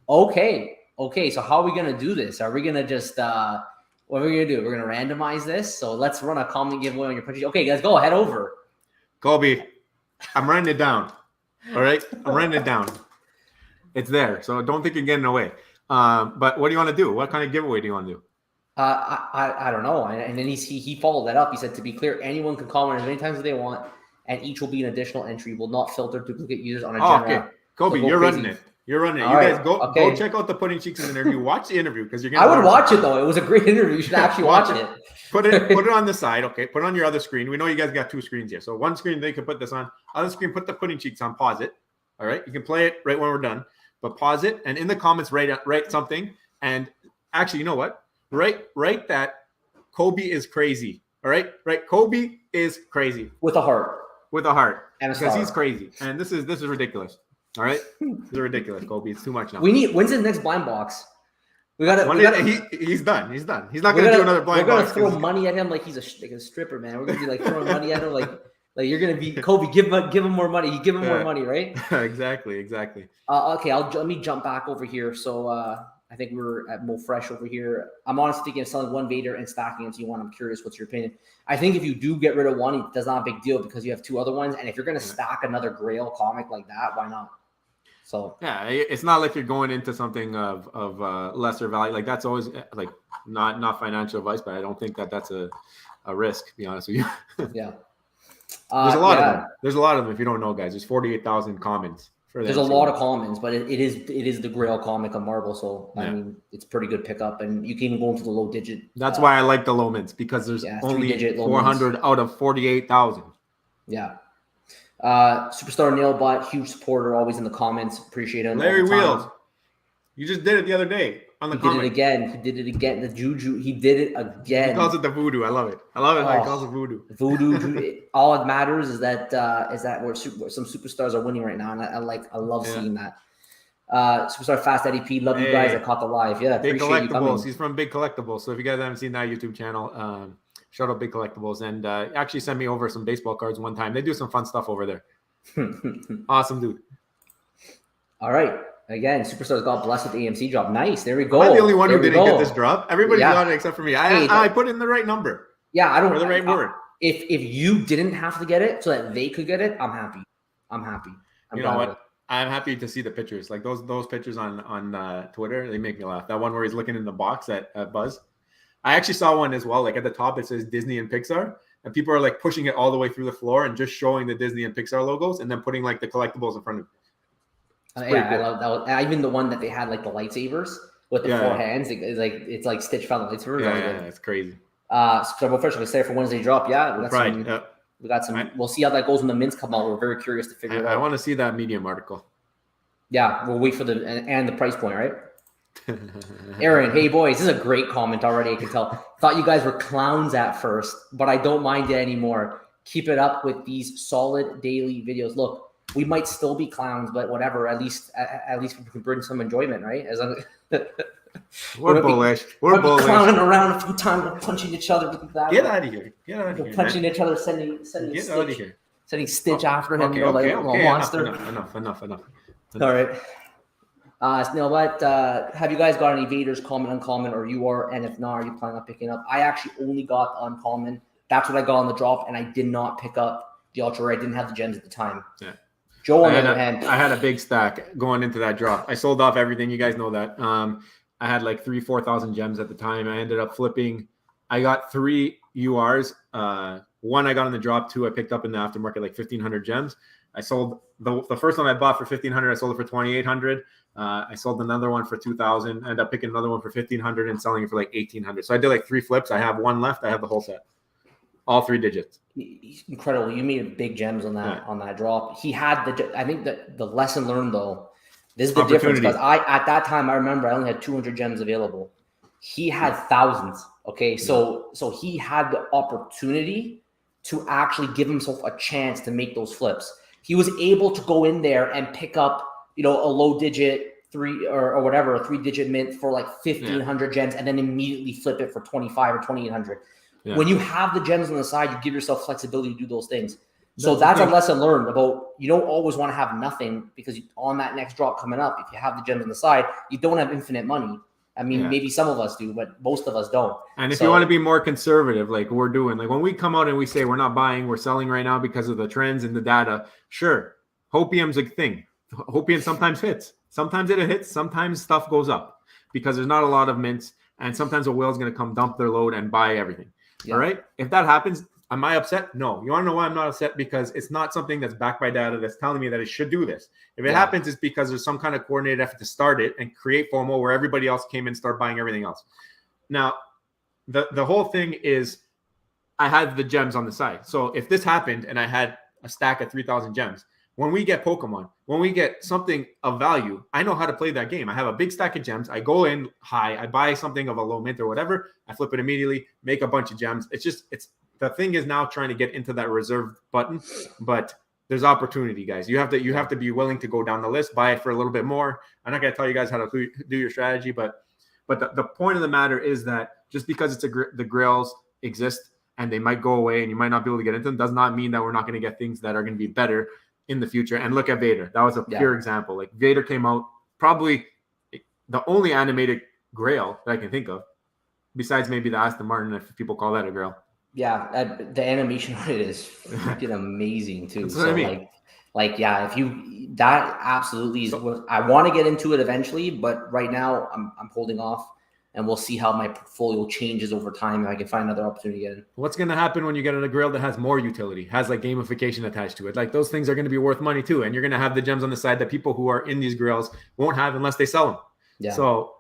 [SPEAKER 2] Okay. So how are we going to do this? Are we going to just what are we going to do? We're going to randomize this. So let's run a comment giveaway on your Putting Cheeks. Okay, guys, go head over.
[SPEAKER 1] Kobe, I'm writing it down. All right? I'm writing it down. It's there. So don't think you're getting away. But what do you want to do? What kind of giveaway do you want to do?
[SPEAKER 2] I don't know. And then he followed that up. He said, to be clear, anyone can comment as many times as they want, and each will be an additional entry. Will not filter duplicate users on a general.
[SPEAKER 1] Okay. Kobe, you're running it. You're running it. You guys go check out the Putting Cheeks interview. Watch the interview, because you're gonna.
[SPEAKER 2] I would watch it though. It was a great interview. You should actually watch it.
[SPEAKER 1] Put it on the side. Okay. Put it on your other screen. We know you guys got two screens here. So one screen they can put this on. Other screen, put the Putting Cheeks on. Pause it. All right. You can play it right when we're done, but pause it, and in the comments write something. And actually, you know what? Write that Kobe is crazy. All right. Right. Kobe is crazy
[SPEAKER 2] with a heart.
[SPEAKER 1] With a heart.
[SPEAKER 2] And
[SPEAKER 1] because he's crazy. And this is ridiculous. All right, this is ridiculous, Kobe. It's too much now.
[SPEAKER 2] When's his next blind box?
[SPEAKER 1] He's done. He's not going to do another blind box.
[SPEAKER 2] We're going to throw money at him like he's a stripper, man. We're going to be like throwing money at him like you're going to be Kobe. Give him more money. You give him more money, right?
[SPEAKER 1] Exactly.
[SPEAKER 2] Okay, let me jump back over here. So I think we're at Mo Fresh over here. I'm honestly thinking of selling one Vader and stacking MT1. I'm curious, what's your opinion? I think if you do get rid of one, that's not a big deal because you have two other ones. And if you're going to stack another Grail comic like that, why not? So
[SPEAKER 1] yeah, it's not like you're going into something of lesser value. Like, that's always like not financial advice, but I don't think that's a risk, to be honest with you.
[SPEAKER 2] Yeah.
[SPEAKER 1] There's a lot of them. There's a lot of them if you don't know, guys. There's 48,000 comments.
[SPEAKER 2] There's a lot of commons, but it is the Grail comic of Marvel, so I mean it's pretty good pickup, and you can even go into the low digit.
[SPEAKER 1] That's why I like the low mints, because there's only 400 out of 48,000.
[SPEAKER 2] Yeah. Superstar Nailbot, huge supporter, always in the comments. Appreciate him.
[SPEAKER 1] Larry Wheels, you just did it the other day on the comment.
[SPEAKER 2] He did it again. The Juju, he did it again.
[SPEAKER 1] He calls it the voodoo. I love it. How he calls it voodoo.
[SPEAKER 2] Voodoo. All it matters is that where some superstars are winning right now, and I love seeing that. Superstar Fast Eddie P, love you guys. I caught the live. Yeah,
[SPEAKER 1] Big
[SPEAKER 2] appreciate you coming.
[SPEAKER 1] Collectibles. He's from Big Collectibles. So if you guys haven't seen that YouTube channel, shout out Big Collectibles, and actually sent me over some baseball cards one time. They do some fun stuff over there. Awesome dude.
[SPEAKER 2] All right. Again, Superstars got blessed with the AMC drop. Nice. There we go.
[SPEAKER 1] I'm the only one who didn't get this drop. Everybody got it except for me. I put in the right number.
[SPEAKER 2] Yeah, I don't.
[SPEAKER 1] Or the right word.
[SPEAKER 2] If you didn't have to get it so that they could get it, I'm happy.
[SPEAKER 1] You know what? I'm happy to see the pictures. Like those pictures on Twitter, they make me laugh. That one where he's looking in the box at Buzz. I actually saw one as well. Like at the top, it says Disney and Pixar. and people are like pushing it all the way through the floor and just showing the Disney and Pixar logos and then putting like the collectibles in front of it.
[SPEAKER 2] Yeah,
[SPEAKER 1] Cool.
[SPEAKER 2] I love that. Even the one that they had like the lightsabers with the four hands, it's like Stitch found the lightsabers.
[SPEAKER 1] Yeah, it's crazy.
[SPEAKER 2] So we're first excited for Wednesday drop. Yeah, we got some. We'll see how that goes when the mints come out. We're very curious to figure it out.
[SPEAKER 1] I want to see that Medium article.
[SPEAKER 2] Yeah, we'll wait for and the price point, right? Aaron, hey boys, this is a great comment already. I can tell. Thought you guys were clowns at first, but I don't mind it anymore. Keep it up with these solid daily videos. Look, we might still be clowns, but whatever. At least we can bring some enjoyment, right?
[SPEAKER 1] We're bullish. We're bullish.
[SPEAKER 2] Clowning around a few times, we're punching each other.
[SPEAKER 1] Get out of here! Get out of here!
[SPEAKER 2] Punching each other, sending
[SPEAKER 1] Get out of here!
[SPEAKER 2] Sending Stitch after him.
[SPEAKER 1] Okay,
[SPEAKER 2] a monster.
[SPEAKER 1] Enough.
[SPEAKER 2] All right. You know what? Have you guys got any Vader's common, uncommon, or you are? And if not, are you planning on picking up? I actually only got uncommon. That's what I got on the drop, and I did not pick up the ultra rare. I didn't have the gems at the time.
[SPEAKER 1] Yeah.
[SPEAKER 2] Joe, on the other hand,
[SPEAKER 1] I had a big stack going into that drop. I sold off everything. You guys know that. I had like 4,000 gems at the time. I ended up flipping. I got 3 URs. One I got in the drop. 2 I picked up in the aftermarket, like 1,500 gems. I sold the first one I bought for 1,500. I sold it for 2,800. I sold another one for 2,000. Ended up picking another one for 1,500 and selling it for like 1,800. So I did like 3 flips. I have 1 left. I have the whole set, all 3 digits.
[SPEAKER 2] Incredible. You made big gems on that drop. He had I think that the lesson learned though. This is the difference because at that time I remember I only had 200 gems available. He had thousands. Okay, so he had the opportunity to actually give himself a chance to make those flips. He was able to go in there and pick up, a low digit 3 or whatever, a 3-digit mint for like 1,500 gems, and then immediately flip it for 25 or 2,800. Yeah. When you have the gems on the side, you give yourself flexibility to do those things. So that's a lesson learned about you don't always want to have nothing because on that next drop coming up, if you have the gems on the side, you don't have infinite money. I mean, maybe some of us do, but most of us don't.
[SPEAKER 1] And if you want to be more conservative, like we're doing, like when we come out and we say we're not buying, we're selling right now because of the trends and the data, sure, hopium's a thing. Hopium sometimes hits. Sometimes it hits. Sometimes stuff goes up because there's not a lot of mints. And sometimes a whale's going to come dump their load and buy everything. Yeah. All right. If that happens, am I upset? No. You want to know why I'm not upset? Because it's not something that's backed by data that's telling me that it should do this. If it happens, it's because there's some kind of coordinated effort to start it and create FOMO where everybody else came in and start buying everything else. Now, the whole thing is I had the gems on the side. So if this happened and I had a stack of 3,000 gems, when we get Pokemon, when we get something of value, I know how to play that game. I have a big stack of gems. I go in high. I buy something of a low mint or whatever. I flip it immediately, make a bunch of gems. It's the thing is now trying to get into that reserve button, but there's opportunity, guys. You have to be willing to go down the list, buy it for a little bit more. I'm not going to tell you guys how to do your strategy, but the point of the matter is that just because the Grails exist and they might go away and you might not be able to get into them does not mean that we're not going to get things that are going to be better in the future. And look at Vader. That was a pure example. Like Vader came out, probably the only animated Grail that I can think of, besides maybe the Aston Martin, if people call that a Grail.
[SPEAKER 2] Yeah, the animation on it is freaking amazing too.
[SPEAKER 1] That's what I mean.
[SPEAKER 2] If that absolutely is what I want to get into it eventually, but right now I'm holding off. And we'll see how my portfolio changes over time if I can find another opportunity again.
[SPEAKER 1] What's going to happen when you get a Grail that has more utility, has like gamification attached to it? Like those things are going to be worth money too. And you're going to have the gems on the side that people who are in these Grails won't have unless they sell them. Yeah. So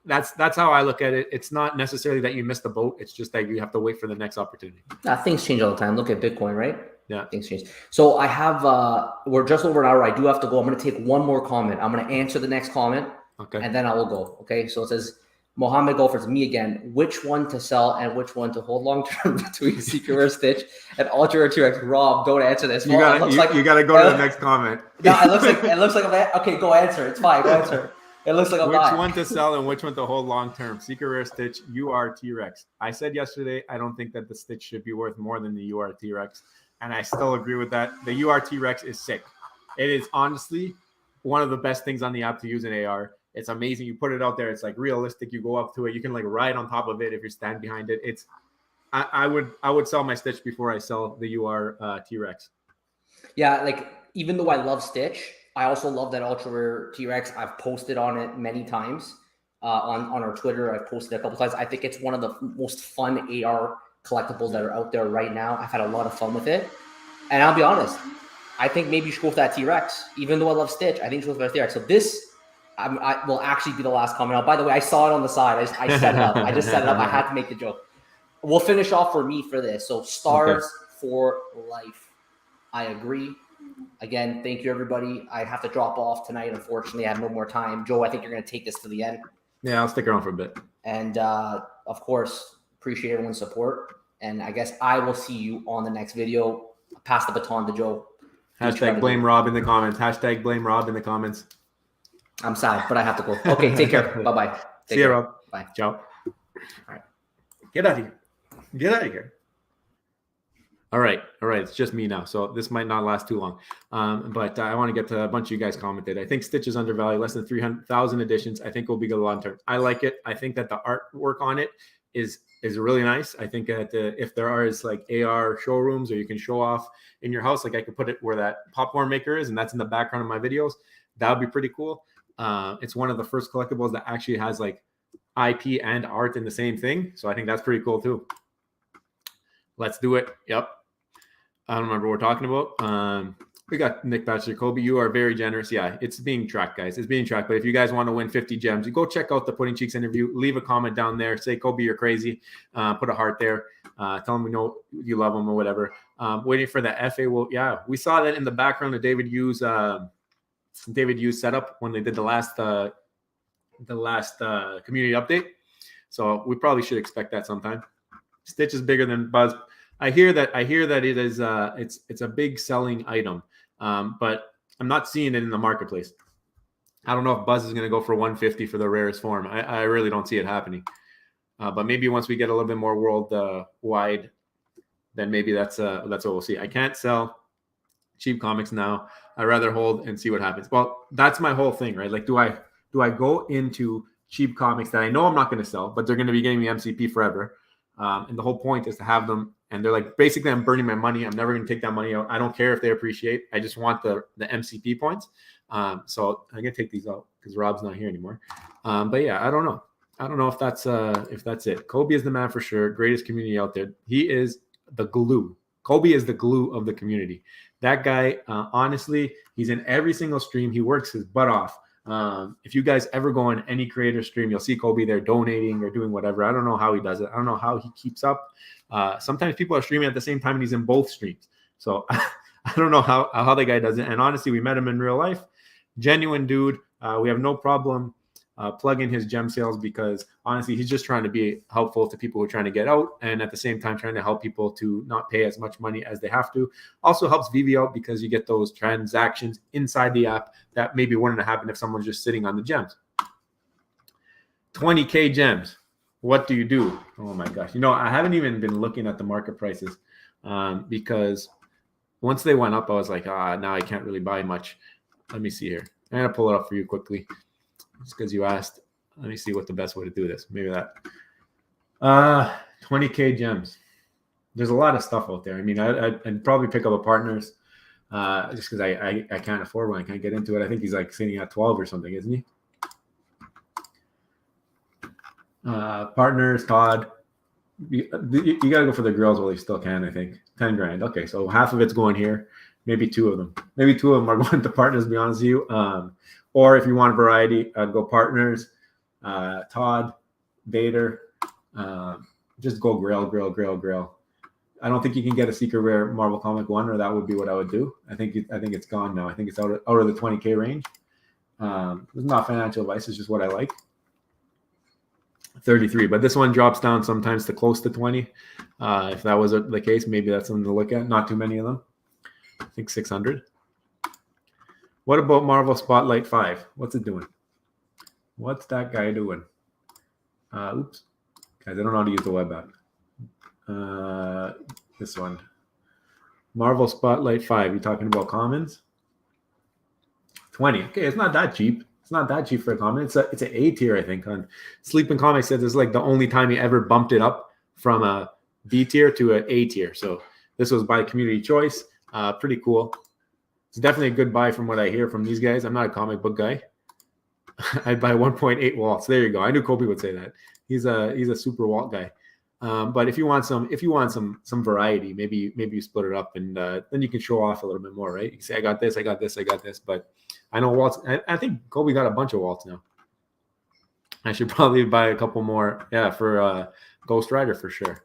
[SPEAKER 1] that's how I look at it. It's not necessarily that you missed the boat. It's just that you have to wait for the next opportunity.
[SPEAKER 2] Things change all the time. Look at Bitcoin, right?
[SPEAKER 1] Yeah.
[SPEAKER 2] Things change. So I have, we're just over an hour. I do have to go. I'm going to take one more comment. I'm going to answer the next comment. Okay. And then I will go. Okay. So it says, Mohammed Golfers, me again. Which one to sell and which one to hold long term between Secret Rare Stitch and Ultra Rare T-Rex? Rob, don't answer this.
[SPEAKER 1] You got to go to the next comment.
[SPEAKER 2] No, it looks like okay. Go answer. It's fine. Go answer. It looks like
[SPEAKER 1] which one to sell and which one to hold long term? Secret Rare Stitch, UR T-Rex. I said yesterday I don't think that the Stitch should be worth more than the UR T-Rex, and I still agree with that. The UR T-Rex is sick. It is honestly one of the best things on the app to use in AR. It's amazing. You put it out there. It's like realistic. You go up to it. You can like ride on top of it if you stand behind it. It's I would sell my Stitch before I sell the UR T-Rex.
[SPEAKER 2] Yeah, like even though I love Stitch, I also love that Ultra Rare T-Rex. I've posted on it many times on our Twitter. I've posted a couple times. I think it's one of the most fun AR collectibles that are out there right now. I've had a lot of fun with it. And I'll be honest, I think maybe you should go for that T-Rex. Even though I love Stitch, I think you should go for that T-Rex. So this I will actually be the last comment out. By the way, I saw it on the side. I set it up. I just set it up. I had to make the joke. We'll finish off for me for this. So stars for life. I agree. Again, thank you, everybody. I have to drop off tonight. Unfortunately, I have no more time. Joe, I think you're going to take this to the end.
[SPEAKER 1] Yeah, I'll stick around for a bit.
[SPEAKER 2] And, of course, appreciate everyone's support. And I guess I will see you on the next video. Pass the baton to Joe.
[SPEAKER 1] Hashtag blame Rob in the comments. Hashtag blame Rob in the comments.
[SPEAKER 2] I'm sad, but I have to go. Okay, take care. Bye-bye.
[SPEAKER 1] See you, Rob.
[SPEAKER 2] Bye.
[SPEAKER 1] Ciao. All right. Get out of here. Get out of here. All right. It's just me now, so this might not last too long. But I want to get to a bunch of you guys commented. I think Stitch is undervalued, less than 300,000 editions. I think will be good long term. I like it. I think that the artwork on it is really nice. I think that if there are like AR showrooms or you can show off in your house, like I could put it where that popcorn maker is, and that's in the background of my videos. That would be pretty cool. It's one of the first collectibles that actually has like IP and art in the same thing. So I think that's pretty cool too. Let's do it. Yep. I don't remember what we're talking about. We got Nick Batchelor. Kobe, you are very generous. Yeah, it's being tracked, guys. It's being tracked. But if you guys want to win 50 gems, you go check out the Pudding Cheeks interview. Leave a comment down there. Say, Kobe, you're crazy. Put a heart there. Tell them we know you love them or whatever. Waiting for the FA. Well, yeah, we saw that in the background of David Hughes' setup when they did the last community update. So we probably should expect that sometime. Stitch is bigger than Buzz. I hear that it is it's a big selling item, but I'm not seeing it in the marketplace. I don't know if Buzz is going to go for 150 for the rarest form. I really don't see it happening. But maybe once we get a little bit more world wide, then maybe that's what we'll see. I can't sell cheap comics now. I'd rather hold and see what happens. Well, that's my whole thing, right? Like, do I go into cheap comics that I know I'm not going to sell, but they're going to be getting me MCP forever? And the whole point is to have them. And they're like, basically, I'm burning my money. I'm never going to take that money out. I don't care if they appreciate. I just want the MCP points. So I'm going to take these out because Rob's not here anymore. But yeah, I don't know. I don't know if that's it. Kobe is the man for sure. Greatest community out there. He is the glue. Kobe is the glue of the community. That guy, honestly, he's in every single stream. He works his butt off. If you guys ever go on any creator stream, you'll see Kobe there donating or doing whatever. I don't know how he does it. I don't know how he keeps up. Sometimes people are streaming at the same time and he's in both streams. So I don't know how the guy does it. And honestly, we met him in real life. Genuine dude. We have no problem plugging his gem sales because honestly, he's just trying to be helpful to people who are trying to get out and at the same time trying to help people to not pay as much money as they have to. Also helps VeVe out because you get those transactions inside the app that maybe wouldn't have happened if someone's just sitting on the gems. 20K gems. What do you do? Oh my gosh. I haven't even been looking at the market prices because once they went up, I was like, now I can't really buy much. Let me see here. I'm going to pull it up for you quickly. Just because you asked. Let me see what the best way to do this. Maybe that. 20K gems. There's a lot of stuff out there. I mean, I'd probably pick up a partner's just because I can't afford one. I can't get into it. I think he's like sitting at 12 or something, isn't he? Partners, Todd. You got to go for the girls while you still can, I think. 10 grand. Okay, so half of it's going here. Maybe two of them. Maybe two of them are going to partners, to be honest with you. Or if you want variety, I'd go partners, Todd, Vader. Just go Grail. I don't think you can get a secret rare Marvel Comic 1, or that would be what I would do. I think it's gone now. I think it's out of the 20K range. It's not financial advice. It's just what I like. 33, but this one drops down sometimes to close to 20. If that was the case, maybe that's something to look at. Not too many of them. I think 600. What about Marvel Spotlight 5? What's it doing? What's that guy doing? Oops. Guys, I don't know how to use the web app. This one. Marvel Spotlight 5. You talking about commons? 20. Okay, it's not that cheap. It's not that cheap for a common. It's an A tier, I think. On Sleeping Comics said this is like the only time he ever bumped it up from a B tier to an A tier. So this was by community choice. Pretty cool. It's definitely a good buy from what I hear from these guys. I'm not a comic book guy. I'd buy 1.8 Waltz. There you go. I knew Kobe would say that. He's a super Walt guy. But if you want some variety, maybe you split it up, and then you can show off a little bit more, right? You can say, I got this. But I know Walt's. I think Kobe got a bunch of Walt's now. I should probably buy a couple more. Yeah, for Ghost Rider for sure.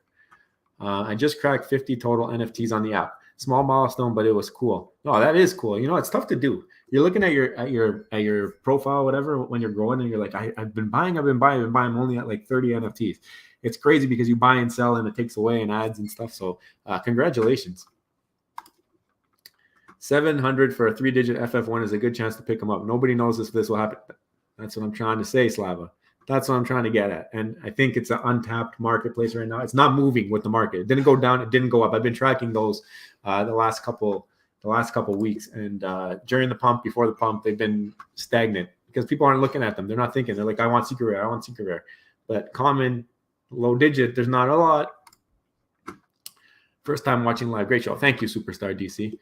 [SPEAKER 1] I just cracked 50 total NFTs on the app. Small milestone, but it was cool. No, that is cool. It's tough to do. You're looking at your profile, whatever, when you're growing, and you're like, I've been buying. I'm only at like 30 NFTs. It's crazy because you buy and sell, and it takes away and ads and stuff. So congratulations. 700 for a 3-digit FF1 is a good chance to pick them up. Nobody knows if this will happen. That's what I'm trying to say, Slava. That's what I'm trying to get at. And I think it's an untapped marketplace right now. It's not moving with the market. It didn't go down. It didn't go up. I've been tracking those the last couple weeks. And during the pump, before the pump, they've been stagnant because people aren't looking at them. They're not thinking. They're like, I want secret rare. But common, low digit, there's not a lot. First time watching live. Great show. Thank you, Superstar DC.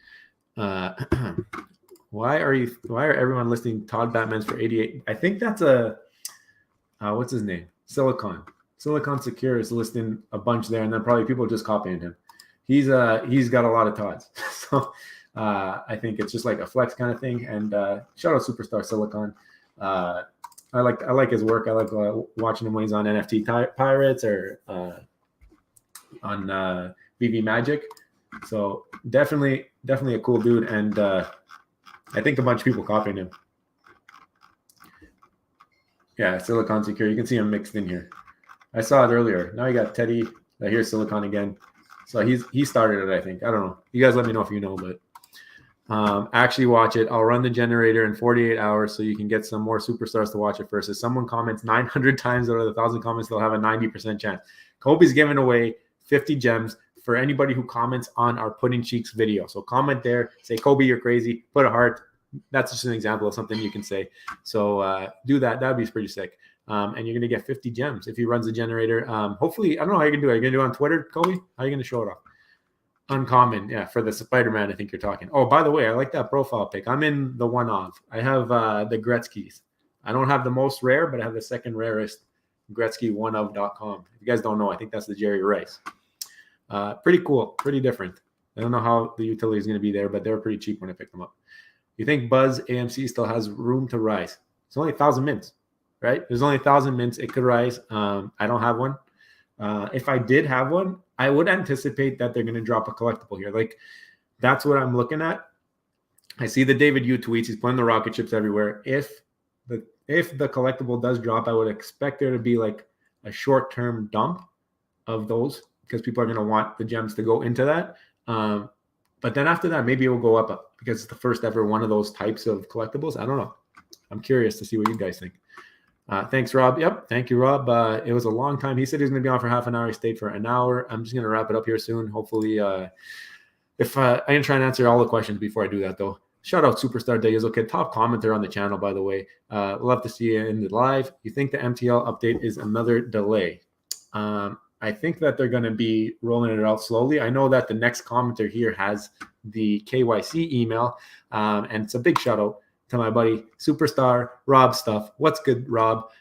[SPEAKER 1] Why are everyone listing Todd Batmans for 88? I think that's what's his name? Silicon Secure is listing a bunch there, and then probably people just copying him. He's got a lot of Todds. So I think it's just like a flex kind of thing. And shout out Superstar Silicon. I like his work. I like watching him when he's on NFT Pirates or on VeVe Magic. So definitely a cool dude, and I think a bunch of people copying him. Yeah, Silicon Secure. You can see him mixed in here. I saw it earlier. Now you got Teddy. Here's Silicon again. So he started it, I think. I don't know. You guys let me know if you know, but actually watch it. I'll run the generator in 48 hours so you can get some more superstars to watch it first. If someone comments 900 times out of the 1,000 comments, they'll have a 90% chance. Kobe's giving away 50 gems for anybody who comments on our Pudding Cheeks video. So comment there. Say, Kobe, you're crazy. Put a heart. That's just an example of something you can say. So do that. That'd be pretty sick. And you're going to get 50 gems if he runs the generator. Hopefully, I don't know how you can do it. Are you going to do it on Twitter, Kobe? How are you going to show it off? Uncommon. Yeah, for the Spider-Man, I think you're talking. Oh, by the way, I like that profile pic. I'm in the one of. I have the Gretzky's. I don't have the most rare, but I have the second rarest Gretzky1of.com. If you guys don't know, I think that's the Jerry Rice. Pretty cool. Pretty different. I don't know how the utility is going to be there, but they were pretty cheap when I picked them up. You think Buzz AMC still has room to rise? It's only 1,000 mints, right? There's only 1,000 mints. It could rise. I don't have one. If I did have one, I would anticipate that they're going to drop a collectible here. Like, that's what I'm looking at. I see the David Yu tweets. He's putting the rocket ships everywhere. If the collectible does drop, I would expect there to be like a short-term dump of those because people are going to want the gems to go into that. But then after that, maybe it will go up because it's the first ever one of those types of collectibles. I don't know. I'm curious to see what you guys think. Thanks, Rob. Yep. Thank you, Rob. It was a long time. He said he was going to be on for half an hour. He stayed for an hour. I'm just going to wrap it up here soon. Hopefully, if I'm going to try and answer all the questions before I do that, though. Shout out Superstar Day is okay. Top commenter on the channel, by the way. Love to see you in the live. You think the MTL update is another delay? I think that they're going to be rolling it out slowly. I know that the next commenter here has the KYC email, and it's a big shout out to my buddy Superstar Rob Stuff. What's good, Rob?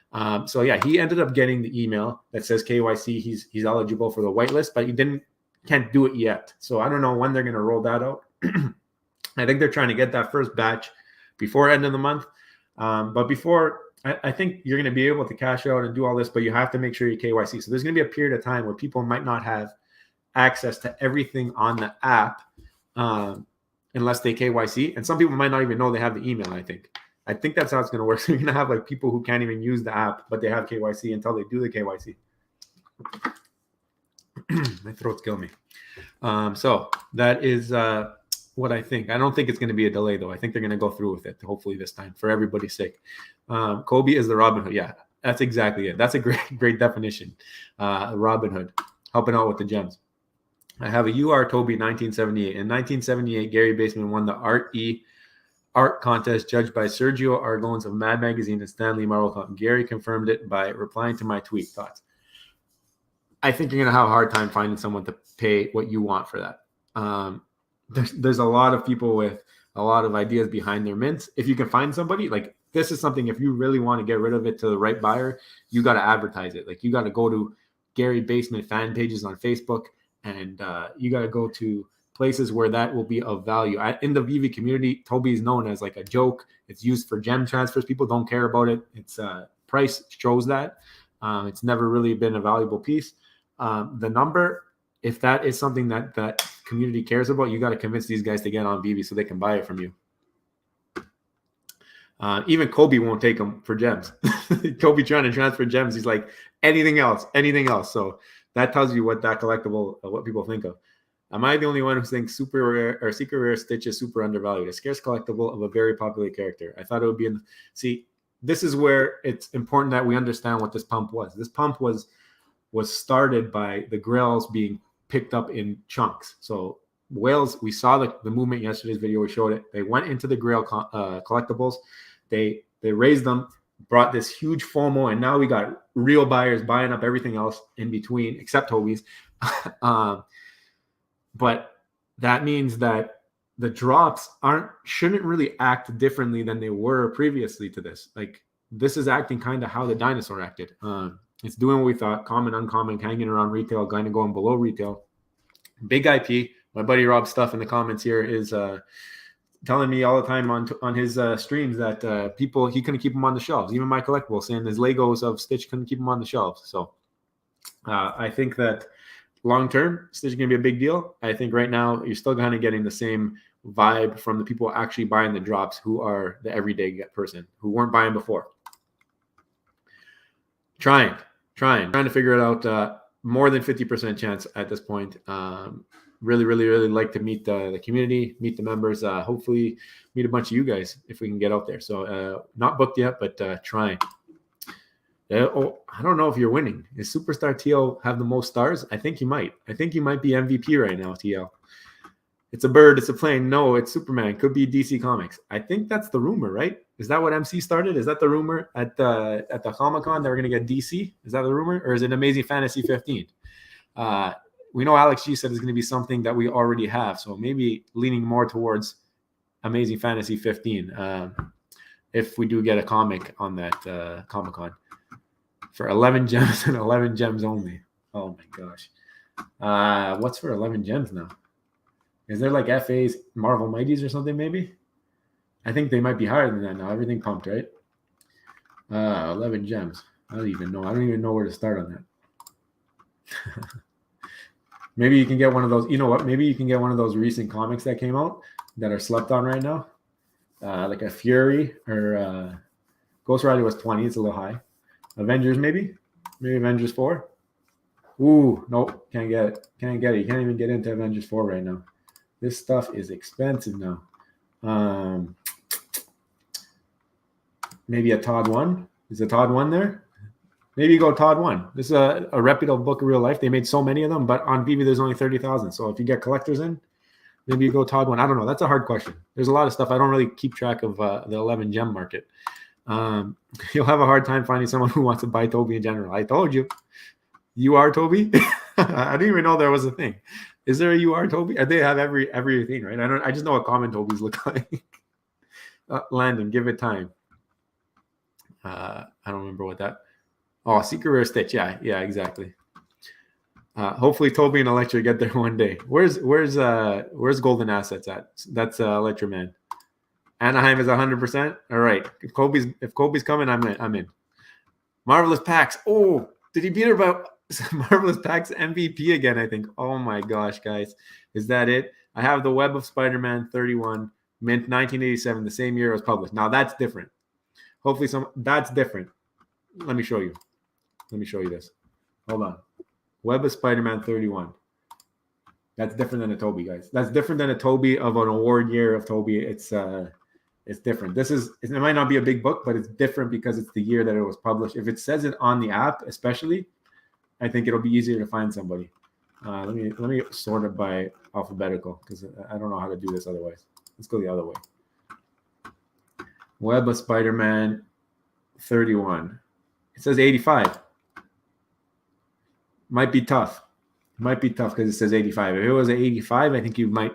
[SPEAKER 1] So yeah, he ended up getting the email that says KYC. He's eligible for the whitelist, but he can't do it yet. So I don't know when they're going to roll that out. I think they're trying to get that first batch before end of the month. But before, I think you're going to be able to cash out and do all this, but you have to make sure you KYC. So there's going to be a period of time where people might not have access to everything on the app unless they KYC. And some people might not even know they have the email, I think. I think that's how it's going to work. So you're going to have like people who can't even use the app, but they have KYC until they do the KYC. My throat's killing me. So that is what I think. I don't think it's going to be a delay, though. I think they're going to go through with it, hopefully this time, for everybody's sake. Kobe is the Robin Hood. Yeah, that's exactly it. That's a great definition. Robin Hood, helping out with the gems. I have a UR Toby 1978. In 1978, Gary Baseman won the art contest judged by Sergio Aragonés of Mad Magazine and Stanley Marvel. Gary confirmed it by replying to my tweet. Thoughts? I think you're going to have a hard time finding someone to pay what you want for that. There's a lot of people with a lot of ideas behind their mints. If you can find somebody, like this is something, if you really want to get rid of it to the right buyer, you got to advertise it. Like you got to go to Gary Basement fan pages on Facebook, and you got to go to places where that will be of value. In the VeVe community, Toby is known as like a joke. It's used for gem transfers. People don't care about it. Its price shows that. It's never really been a valuable piece. The number, if that is something that community cares about, you got to convince these guys to get on VeVe so they can buy it from you. Even Kobe won't take them for gems. Kobe trying to transfer gems. He's like, anything else. So that tells you what that collectible, what people think of. Am I the only one who thinks super rare or secret rare Stitch is super undervalued? A scarce collectible of a very popular character. I thought it would be see, this is where it's important that we understand what this pump was. This pump was started by the Grails being picked up in chunks. So whales, we saw the movement yesterday's video, we showed it. They went into the Grail collectibles. They raised them, brought this huge FOMO, and now we got real buyers buying up everything else in between, except Toby's. But that means that the drops shouldn't really act differently than they were previously to this. Like, this is acting kind of how the dinosaur acted. It's doing what we thought: common, uncommon, hanging around retail, kind of going below retail. Big IP. My buddy Rob Stuff in the comments here is telling me all the time on his streams that people, he couldn't keep them on the shelves. Even my collectible, saying his Legos of Stitch couldn't keep them on the shelves. So I think that long term, Stitch is going to be a big deal. I think right now you're still kind of getting the same vibe from the people actually buying the drops, who are the everyday person who weren't buying before. Trying to figure it out. More than 50% chance at this point. Really like to meet the community, meet the members, hopefully meet a bunch of you guys if we can get out there. So not booked yet, but trying. I don't know if you're winning. Is Superstar TL have the most stars? I think he might. I think he might be MVP right now, TL. It's a bird, it's a plane. No, it's Superman. Could be DC Comics. I think that's the rumor, right? Is that what MC started? Is that the rumor at the Comic-Con that we're going to get DC? Is that the rumor? Or is it Amazing Fantasy 15? We know Alex G said it's going to be something that we already have. So maybe leaning more towards Amazing Fantasy 15 if we do get a comic on that Comic-Con. For 11 gems and 11 gems only. Oh my gosh. What's for 11 gems now? Is there like FA's Marvel Mighties or something maybe? I think they might be higher than that now. Everything pumped, right? 11 gems. I don't even know. I don't even know where to start on that. Maybe you can get one of those. You know what? Maybe you can get one of those recent comics that came out that are slept on right now. Like a Fury or Ghost Rider was 20. It's a little high. Avengers maybe Avengers 4. Ooh, nope, can't get it. You can't even get into Avengers 4 right now. This stuff is expensive now. Maybe a Todd 1. Is a Todd 1 there? Maybe you go Todd 1. This is a reputable book of real life. They made so many of them, but on VeVe there's only 30,000. So if you get collectors in, maybe you go Todd 1. I don't know. That's a hard question. There's a lot of stuff. I don't really keep track of the 11 gem market. You'll have a hard time finding someone who wants to buy Toby in general. I told you. You are Toby? I didn't even know there was a thing. Is there a you are Toby? They have everything, right? I just know what common Tobys look like. Landon, give it time. I don't remember what that. Oh, Secret Rare Stitch. Yeah, exactly. Hopefully Toby and Electra get there one day. Where's Golden Assets at? That's Electra Man. Anaheim is 100%. All right. If Kobe's coming, I'm in. Marvelous Packs. Oh, did he beat her about Marvelous Packs MVP again? I think. Oh my gosh, guys, is that it? I have the Web of Spider-Man 31, mint 1987, the same year it was published. Now that's different. Hopefully that's different. Let me show you. This. Hold on. Web of Spider-Man 31. That's different than a Toby, guys. That's different than a Toby of an award year of Toby. It's different. It might not be a big book, but it's different because it's the year that it was published. If it says it on the app, especially, I think it'll be easier to find somebody. Let me sort it by alphabetical because I don't know how to do this otherwise. Let's go the other way. Web of Spider-Man 31. It says 85. Might be tough because it says 85. If it was an 85, I think you might.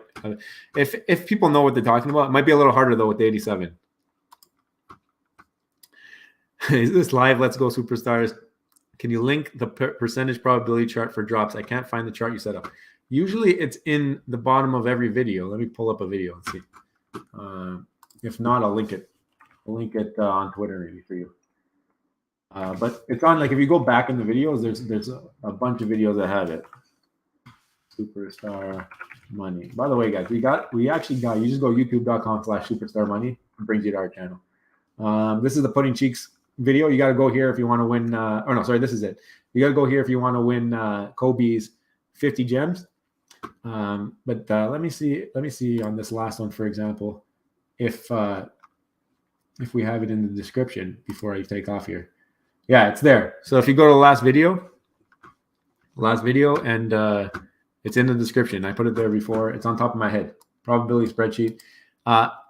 [SPEAKER 1] If people know what they're talking about, it might be a little harder though with the 87. Is this live? Let's go Superstars. Can you link the percentage probability chart for drops? I can't find the chart you set up. Usually it's in the bottom of every video. Let me pull up a video and see. If not, I'll link it. I'll link it on Twitter maybe for you. But it's on, like, if you go back in the videos, there's a bunch of videos that have it. Superstar Money. By the way, guys, we actually got, you just go youtube.com/superstar money. It brings you to our channel. This is the Putting Cheeks video. You got to go here if you want to win. Oh no, sorry, this is it. You got to go here if you want to win Kobe's 50 gems. But let me see on this last one, for example, if we have it in the description before I take off here. Yeah, it's there. So if you go to the last video, and it's in the description. I put it there before. It's on top of my head. Probability spreadsheet.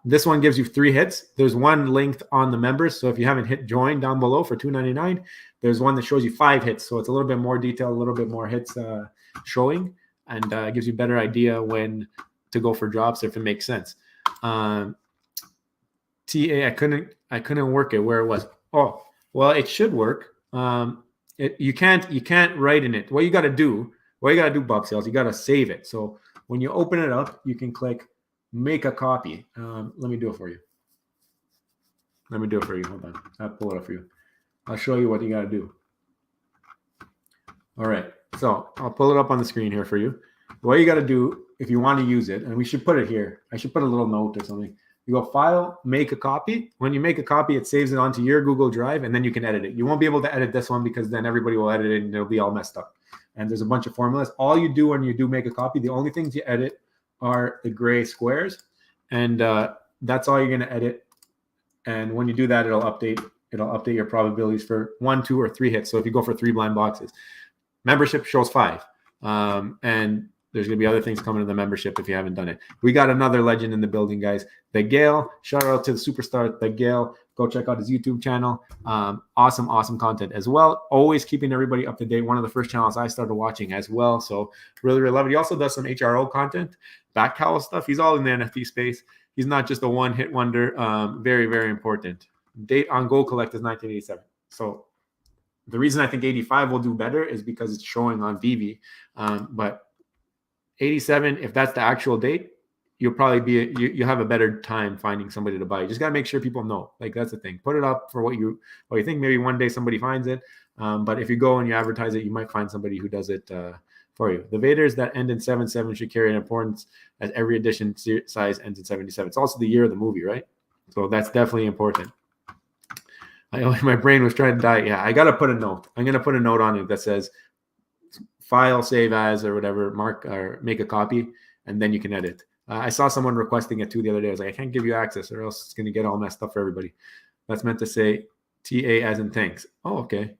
[SPEAKER 1] This one gives you 3 hits. There's one linked on the members. So if you haven't hit join down below for $2.99, there's one that shows you 5 hits. So it's a little bit more detail, a little bit more hits showing, and gives you a better idea when to go for drops if it makes sense. TA, I couldn't work it where it was. Oh, well, it should work. You can't write in it. What you got to do, Bob Sales, you got to save it. So when you open it up, you can click make a copy. Let me do it for you. Hold on. I'll pull it up for you. I'll show you what you got to do. All right. So I'll pull it up on the screen here for you. What you got to do if you want to use it, and we should put it here. I should put a little note or something. You go File, Make a Copy. When you make a copy, it saves it onto your Google Drive, and then you can edit it. You won't be able to edit this one because then everybody will edit it and it'll be all messed up. And there's a bunch of formulas. All you do when you do make a copy, the only things you edit are the gray squares, and that's all you're going to edit. And when you do that, it'll update your probabilities for 1, 2, or 3 hits. So if you go for 3 blind boxes, membership shows 5, and there's going to be other things coming to the membership if you haven't done it. We got another legend in the building, guys. The Grail. Shout out to the superstar, the Grail. Go check out his YouTube channel. Awesome content as well. Always keeping everybody up to date. One of the first channels I started watching as well. So really love it. He also does some HRO content, back cowl stuff. He's all in the NFT space. He's not just a one-hit wonder. Very important. Date on Gold Collect is 1987. So the reason I think 85 will do better is because it's showing on VeVe. But 87, if that's the actual date, you'll probably you have a better time finding somebody to buy. You just got to make sure people know. Like, that's the thing. Put it up for what you think. Maybe one day somebody finds it. But if you go and you advertise it, you might find somebody who does it for you. The Vaders that end in 77 should carry an importance as every edition size ends in 77. It's also the year of the movie, right? So that's definitely important. My brain was trying to die. Yeah, I got to put a note. I'm going to put a note on it that says file, save as, or whatever, mark or make a copy, and then you can edit. I saw someone requesting it too the other day. I was like, I can't give you access or else it's going to get all messed up for everybody. That's meant to say TA as in thanks. Oh, okay.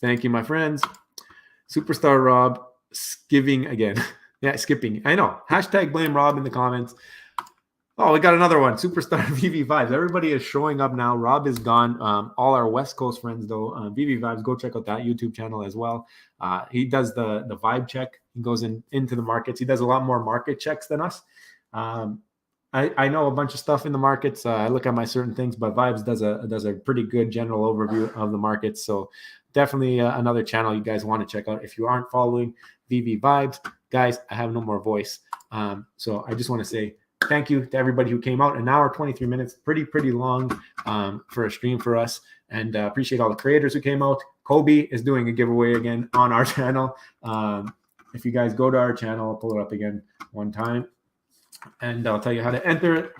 [SPEAKER 1] Thank you, my friends. Superstar Rob, skipping again. Yeah, skipping. I know. Hashtag blame Rob in the comments. Oh, we got another one. Superstar VeVe Vibes. Everybody is showing up now. Rob is gone. All our West Coast friends, though, VeVe Vibes, go check out that YouTube channel as well. He does the vibe check. He goes into the markets. He does a lot more market checks than us. I know a bunch of stuff in the markets. I look at my certain things, but Vibes does a pretty good general overview of the markets. So definitely another channel you guys want to check out. If you aren't following VeVe Vibes, guys, I have no more voice. So I just want to say thank you to everybody who came out. An hour, 23 minutes, pretty long for a stream for us. And appreciate all the creators who came out. Kobe is doing a giveaway again on our channel. If you guys go to our channel, I'll pull it up again one time, and I'll tell you how to enter it.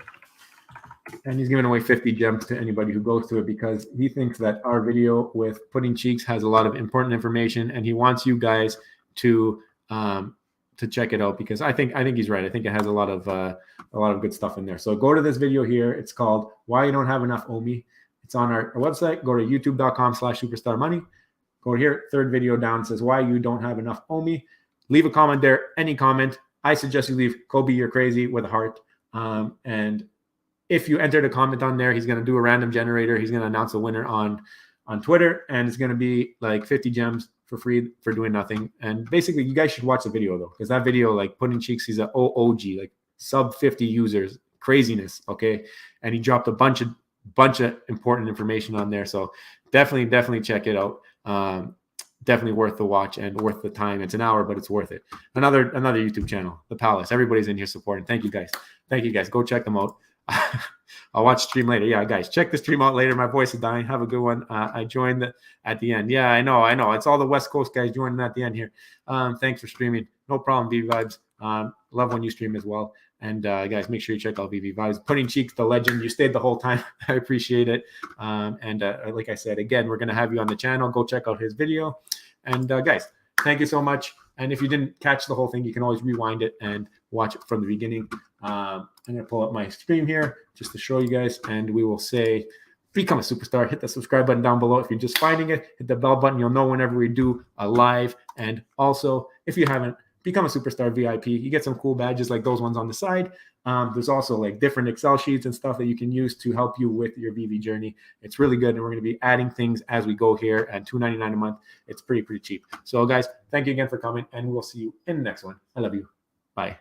[SPEAKER 1] And he's giving away 50 gems to anybody who goes to it because he thinks that our video with Putting Cheeks has a lot of important information, and he wants you guys to check it out because I think he's right. I think it has a lot of good stuff in there. So go to this video here. It's called Why You Don't Have Enough OMI. It's on our website. Go to youtube.com/superstarmoney. Go here. 3rd video down says Why You Don't Have Enough OMI. Leave a comment there. Any comment. I suggest you leave Kobe, you're crazy with a heart. And if you entered a comment on there, he's going to do a random generator. He's going to announce a winner on Twitter, and it's going to be like 50 gems for free for doing nothing. And basically, you guys should watch the video though, because that video, like Putting Cheeks, he's an OG, like sub 50 users, craziness. Okay, and he dropped a bunch of important information on there. So definitely check it out. Definitely worth the watch and worth the time. It's an hour, but it's worth it. Another YouTube channel, The Palace. Everybody's in here supporting. Thank you guys. Go check them out. I'll watch the stream later. Yeah, guys, check the stream out later. My voice is dying. Have a good one. I joined at the end. Yeah, I know. It's all the West Coast guys joining at the end here. Thanks for streaming. No problem, VeVe Vibes. Love when you stream as well. And guys, make sure you check out VeVe Vibes. Putting Cheeks, the legend. You stayed the whole time. I appreciate it. And like I said, again, we're going to have you on the channel. Go check out his video. And guys, thank you so much. And if you didn't catch the whole thing, you can always rewind it and watch it from the beginning. I'm going to pull up my stream here just to show you guys. And we will say, become a superstar. Hit the subscribe button down below. If you're just finding it, hit the bell button. You'll know whenever we do a live. And also, if you haven't, become a superstar VIP. You get some cool badges like those ones on the side. There's also like different Excel sheets and stuff that you can use to help you with your VeVe journey. It's really good. And we're going to be adding things as we go here at $2.99 a month. It's pretty cheap. So guys, thank you again for coming, and we'll see you in the next one. I love you. Bye.